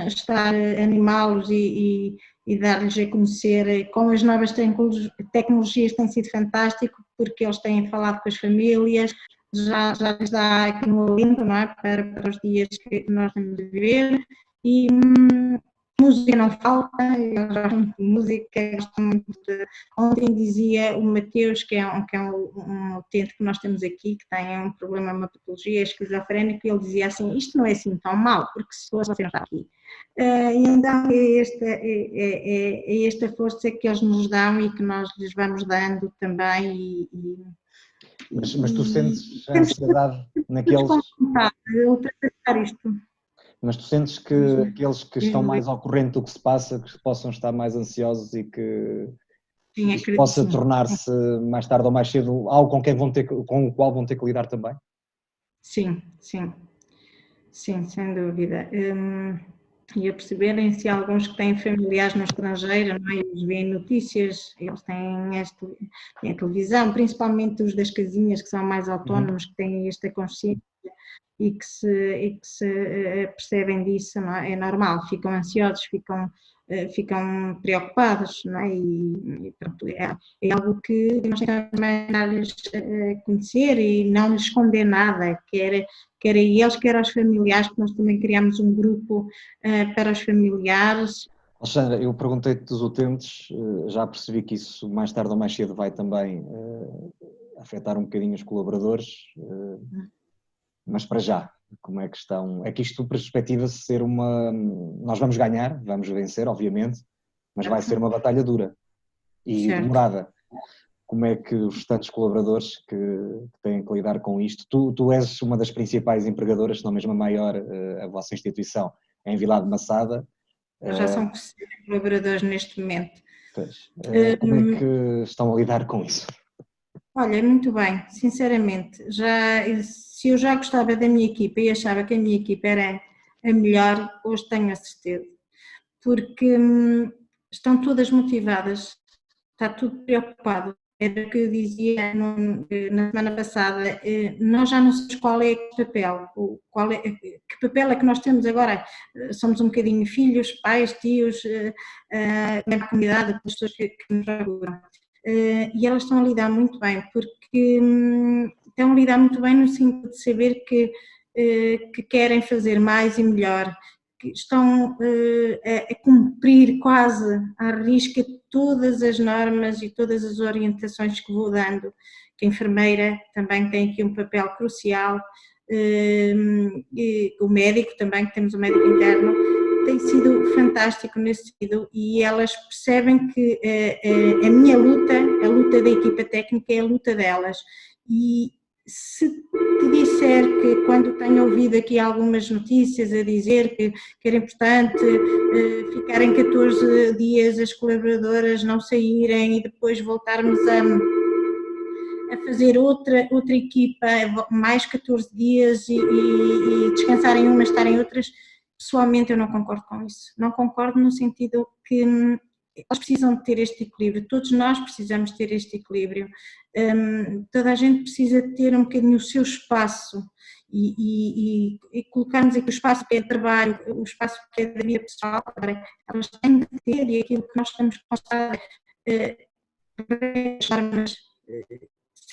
estar a animá-los e dar-lhes a conhecer. Com as novas tecnologias tem sido fantástico, porque eles têm falado com as famílias, já lhes dá aqui um alento, não é? Para os dias que nós temos de viver, e música não falta, eles gostam muito de música, gostam muito de... Ontem dizia o Mateus, que é um utente que nós temos aqui, que tem um problema, uma patologia esquizofrénica, e ele dizia assim, isto não é assim tão mal, porque se fosse você não está aqui. E então é esta força que eles nos dão e que nós lhes vamos dando também. Mas tu sentes a ansiedade naqueles... ultrapassar isto. Mas tu sentes que aqueles que estão mais ao corrente do que se passa, que possam estar mais ansiosos e que isto possa tornar-se mais tarde ou mais cedo algo com o qual vão ter que lidar também? Sim, sem dúvida. E a perceberem-se alguns que têm familiares no estrangeiro, não é? Eles veem notícias, eles têm a televisão, principalmente os das casinhas que são mais autónomos, que têm esta consciência, e que se percebem disso, não é? É normal, ficam ansiosos, ficam preocupados, não é? E pronto, é algo que nós temos também dar-lhes a conhecer e não lhes esconder nada, quer a eles, quer aos familiares, porque nós também criamos um grupo para os familiares. Alexandra, eu perguntei-te dos utentes, já percebi que isso mais tarde ou mais cedo vai também afetar um bocadinho os colaboradores, mas para já, como é que estão? É que isto perspectiva-se ser nós vamos ganhar, vamos vencer, obviamente, mas vai ser uma batalha dura e Certo. demorada. Como é que os restantes colaboradores que têm que lidar com isto? Tu és uma das principais empregadoras, se não mesmo a maior, a vossa instituição, em Vilar de Massada. Já são colaboradores neste momento. Como é que estão a lidar com isso? Olha, muito bem, sinceramente, se eu já gostava da minha equipa e achava que a minha equipa era a melhor, hoje tenho a certeza, porque estão todas motivadas, está tudo preocupado. Era o que eu dizia na semana passada, nós já não sabemos qual é o papel, que papel é que nós temos agora. Somos um bocadinho filhos, pais, tios, na comunidade, as pessoas que nos procuram. E elas estão a lidar muito bem, porque estão a lidar muito bem no sentido de saber que querem fazer mais e melhor, que estão a cumprir quase à risca todas as normas e todas as orientações que vou dando, que a enfermeira também tem aqui um papel crucial, e o médico também, que temos um médico interno, tem sido fantástico nesse sentido e elas percebem que a minha luta, a luta da equipa técnica é a luta delas. E se te disser que quando tenho ouvido aqui algumas notícias a dizer que era importante ficarem 14 dias as colaboradoras não saírem e depois voltarmos a fazer outra equipa, mais 14 dias e descansarem umas, estarem outras, pessoalmente eu não concordo com isso. Não concordo no sentido que elas precisam de ter este equilíbrio, todos nós precisamos ter este equilíbrio, toda a gente precisa ter um bocadinho o seu espaço e colocarmos aqui o espaço que é de trabalho, o espaço que é da vida pessoal, elas têm que ter, e aquilo que nós estamos constatar, mas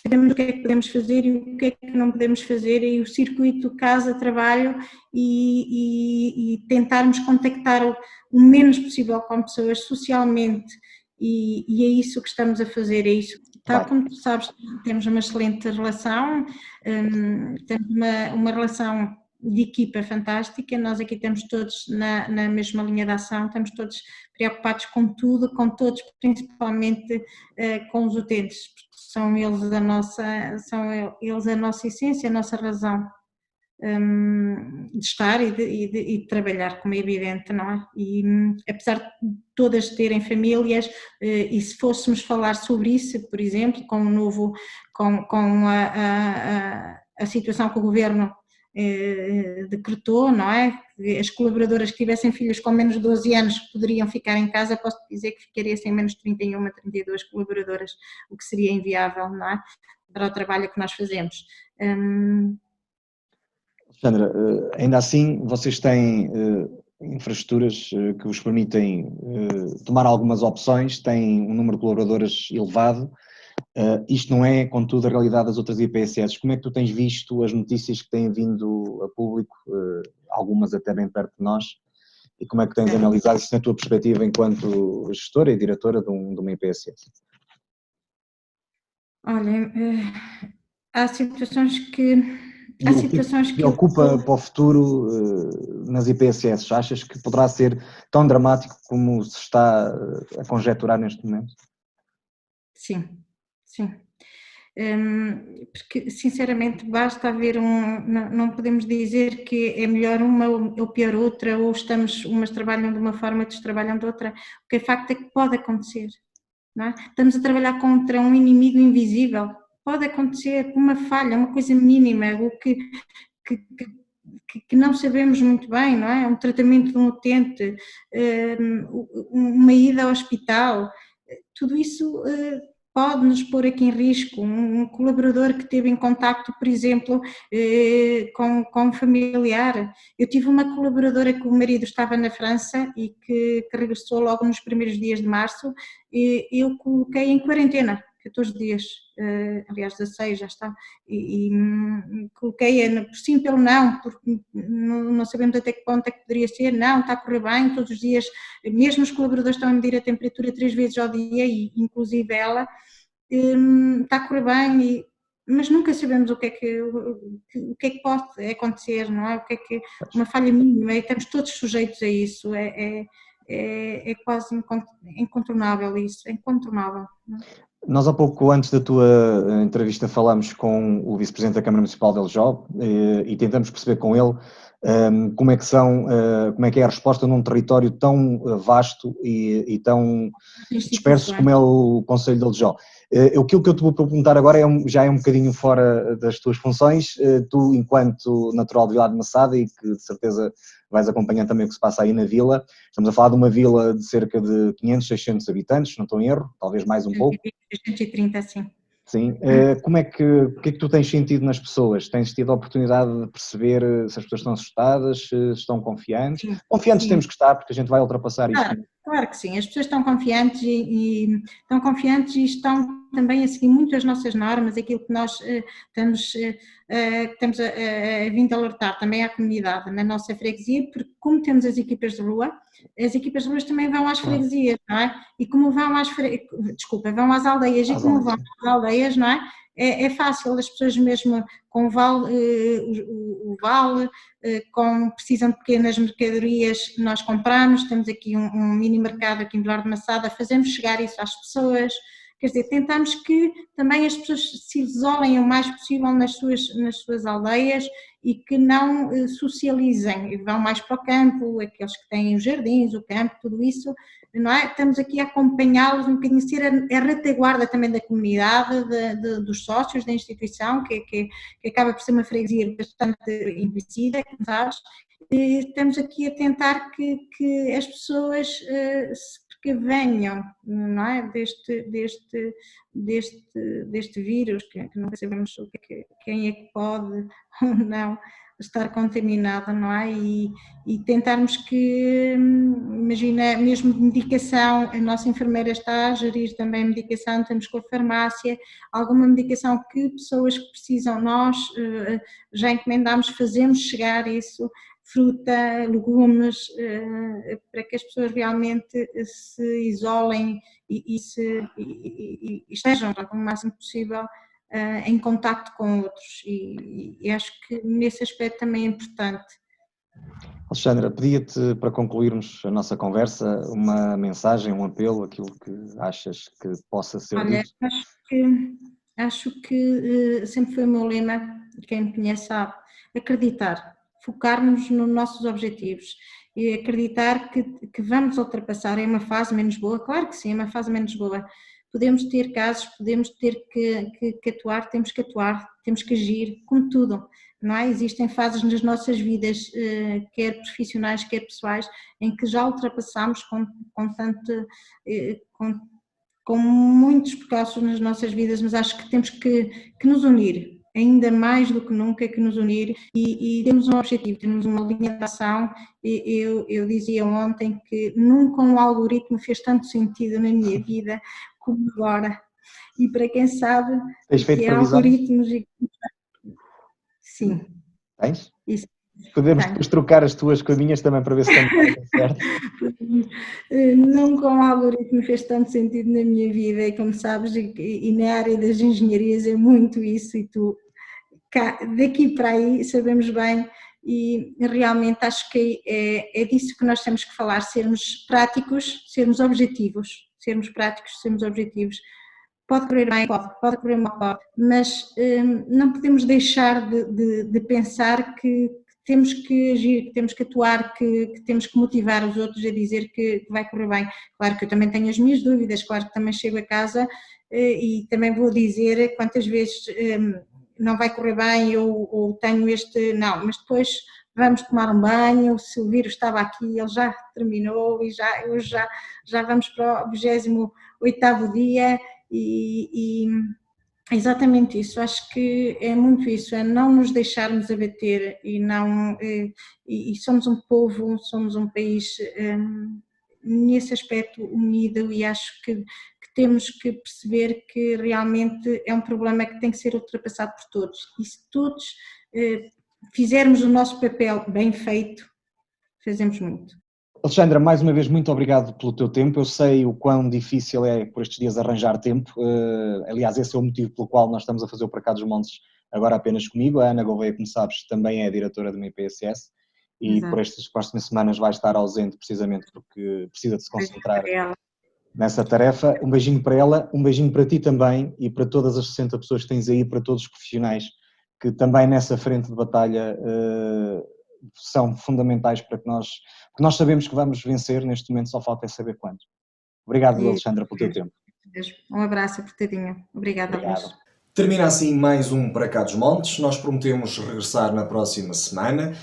sabemos o que é que podemos fazer e o que é que não podemos fazer, e o circuito casa-trabalho e tentarmos contactar o menos possível com pessoas socialmente, e é isso que estamos a fazer, é isso. Tal como tu sabes, temos uma excelente relação, temos uma relação de equipa fantástica, nós aqui estamos todos na mesma linha de ação, estamos todos preocupados com tudo, com todos, principalmente com os utentes, porque são eles a nossa essência, a nossa razão de estar e de trabalhar, como é evidente, não é? E apesar de todas terem famílias, e se fôssemos falar sobre isso, por exemplo, com a situação que o Governo decretou, não é? As colaboradoras que tivessem filhos com menos de 12 anos poderiam ficar em casa, posso dizer que ficaria sem menos de 31, 32 colaboradoras, o que seria inviável, não é? Para o trabalho que nós fazemos. Alexandra, ainda assim vocês têm infraestruturas que vos permitem tomar algumas opções, têm um número de colaboradoras elevado. Isto não é, contudo, a realidade das outras IPSS. Como é que tu tens visto as notícias que têm vindo a público, algumas até bem perto de nós, e como é que tens analisado isso na tua perspectiva enquanto gestora e diretora de uma IPSS? Olha, há situações que... E o que preocupa para o futuro nas IPSS? Achas que poderá ser tão dramático como se está a conjecturar neste momento? Sim. Porque sinceramente basta haver não podemos dizer que é melhor uma ou pior outra, ou umas trabalham de uma forma, outros trabalham de outra. O que é facto é que pode acontecer, não é? Estamos a trabalhar contra um inimigo invisível, pode acontecer uma falha, uma coisa mínima, o que não sabemos muito bem, não é? Um tratamento de um utente, uma ida ao hospital, tudo isso pode nos pôr aqui em risco, um colaborador que esteve em contacto, por exemplo, com um familiar. Eu tive uma colaboradora que o marido estava na França e que regressou logo nos primeiros dias de março, e eu coloquei em quarentena, 14 dias, aliás 16 já está, e coloquei-a por sim pelo não, porque não sabemos até que ponto é que poderia ser, não, está a correr bem, todos os dias, mesmo os colaboradores estão a medir a temperatura 3 vezes ao dia, e inclusive ela, está a correr bem, mas nunca sabemos o que é que pode acontecer, não é? O que é que uma falha mínima, e estamos todos sujeitos a isso, é quase incontornável isso, é incontornável. Não é? Nós há pouco, antes da tua entrevista, falámos com o Vice-Presidente da Câmara Municipal de Aljó e tentamos perceber com ele como é que é a resposta num território tão vasto e tão disperso como é o Concelho de Aljó. Aquilo que eu te vou perguntar agora já é um bocadinho fora das tuas funções. Tu, enquanto natural de Vila de Maçada, e que de certeza vais acompanhando também o que se passa aí na vila, estamos a falar de uma vila de cerca de 500, 600 habitantes, não estou em erro, talvez mais um pouco. 630, sim. Sim. O que é que tu tens sentido nas pessoas? Tens tido a oportunidade de perceber se as pessoas estão assustadas, se estão confiantes? Sim, Confiantes sim. temos que estar, porque a gente vai ultrapassar isto. Claro que sim, as pessoas estão confiantes e estão também a seguir muito as nossas normas, aquilo que nós estamos a vindo alertar também à comunidade, na nossa freguesia, porque como temos as equipas de rua também vão às freguesias, não é? E como vão vão às aldeias, e como vão às aldeias, não é? É fácil, as pessoas mesmo com o vale, precisam de pequenas mercadorias, nós compramos, temos aqui um mini mercado aqui em Vilar de Maçada, fazemos chegar isso às pessoas, quer dizer, tentamos que também as pessoas se isolem o mais possível nas suas aldeias e que não socializem, e vão mais para o campo, aqueles que têm os jardins, o campo, tudo isso, não é? Estamos aqui a acompanhá-los um bocadinho, ser a retaguarda também da comunidade, dos sócios da instituição, que acaba por ser uma freguesia bastante envelhecida, como sabes, e estamos aqui a tentar que as pessoas que venham, não é, deste vírus, que nunca sabemos quem é que pode ou não estar contaminado, não é, e tentarmos que, imagina, mesmo de medicação, a nossa enfermeira está a gerir também a medicação, temos com a farmácia, alguma medicação que pessoas que precisam, nós já encomendamos, fazemos chegar isso, fruta, legumes, para que as pessoas realmente se isolem e estejam o máximo possível em contacto com outros, e acho que nesse aspecto também é importante. Alexandra, pedia-te, para concluirmos a nossa conversa, uma mensagem, um apelo, aquilo que achas que possa ser dito. Acho que sempre foi o meu lema, quem me conhece sabe, acreditar, focar-nos nos nossos objetivos e acreditar que vamos ultrapassar. É uma fase menos boa, claro que sim, é uma fase menos boa. Podemos ter casos, podemos ter que atuar, temos que agir, como tudo, não é? Existem fases nas nossas vidas, quer profissionais, quer pessoais, em que já ultrapassamos com muitos percalços nas nossas vidas, mas acho que temos que nos unir, ainda mais do que nunca, que nos unir e temos um objetivo, temos uma linha de ação. Eu dizia ontem que nunca um algoritmo fez tanto sentido na minha vida como agora, e para quem sabe que é algoritmos e... Sim. Tens? Isso. Podemos depois trocar as tuas coisinhas também para ver se estamos certo. Nunca um algoritmo fez tanto sentido na minha vida, e como sabes, e na área das engenharias é muito isso, e tu daqui para aí sabemos bem, e realmente acho que é disso que nós temos que falar, sermos práticos, sermos objetivos, sermos práticos, sermos objetivos. Pode correr bem, pode correr mal, pode, mas não podemos deixar de pensar que temos que agir, que temos que atuar, que temos que motivar os outros a dizer que vai correr bem. Claro que eu também tenho as minhas dúvidas, claro que também chego a casa e também vou dizer quantas vezes não vai correr bem ou tenho não, mas depois vamos tomar um banho, se o vírus estava aqui, ele já terminou e hoje já vamos para o 28º dia, e exatamente isso, acho que é muito isso, é não nos deixarmos abater e somos um povo, somos um país nesse aspecto unido, e acho que temos que perceber que realmente é um problema que tem que ser ultrapassado por todos, e se todos fizermos o nosso papel bem feito, fazemos muito. Alexandra, mais uma vez, muito obrigado pelo teu tempo. Eu sei o quão difícil é por estes dias arranjar tempo. Aliás, esse é o motivo pelo qual nós estamos a fazer o Para Cá dos Montes agora apenas comigo. A Ana Gouveia, como sabes, também é a diretora de uma IPSS e Exato. por estas próximas semanas vai estar ausente precisamente porque precisa de se concentrar nessa tarefa. Um beijinho para ela, um beijinho para ti também e para todas as 60 pessoas que tens aí, para todos os profissionais que também nessa frente de batalha são fundamentais para que nós sabemos que vamos vencer, neste momento só falta é saber quando. Obrigado, Alexandra, pelo teu tempo. Um abraço apertadinho. Obrigada, Luís. Termina assim mais um Para Cá dos Montes. Nós prometemos regressar na próxima semana.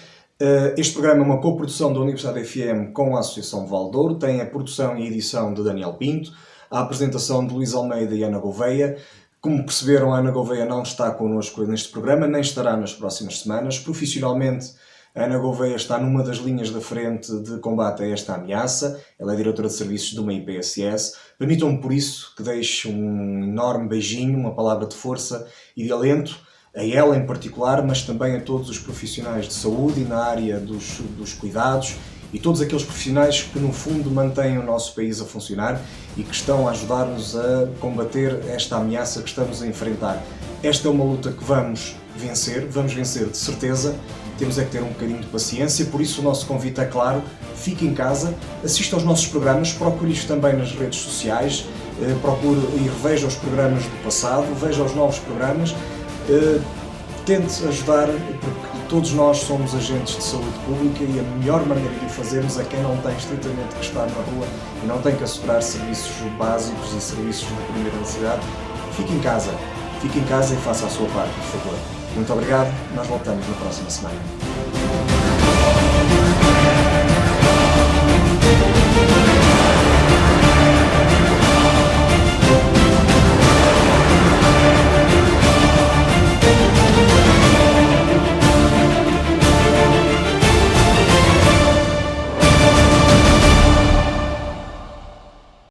Este programa é uma coprodução da Universidade FM com a Associação Valdouro. Tem a produção e edição de Daniel Pinto, a apresentação de Luís Almeida e Ana Gouveia. Como perceberam, a Ana Gouveia não está connosco neste programa, nem estará nas próximas semanas. Profissionalmente, a Ana Gouveia está numa das linhas da frente de combate a esta ameaça. Ela é diretora de serviços de uma IPSS. Permitam-me, por isso, que deixe um enorme beijinho, uma palavra de força e de alento a ela em particular, mas também a todos os profissionais de saúde e na área dos cuidados e todos aqueles profissionais que, no fundo, mantêm o nosso país a funcionar e que estão a ajudar-nos a combater esta ameaça que estamos a enfrentar. Esta é uma luta que vamos vencer de certeza. Temos é que ter um bocadinho de paciência, por isso o nosso convite é claro, fique em casa, assista aos nossos programas, procure isto também nas redes sociais, procure e reveja os programas do passado, veja os novos programas, tente ajudar, porque todos nós somos agentes de saúde pública e a melhor maneira de o fazermos é quem não tem estritamente que estar na rua e não tem que assegurar serviços básicos e serviços de primeira necessidade. Fique em casa e faça a sua parte, por favor. Muito obrigado, nós voltamos na próxima semana.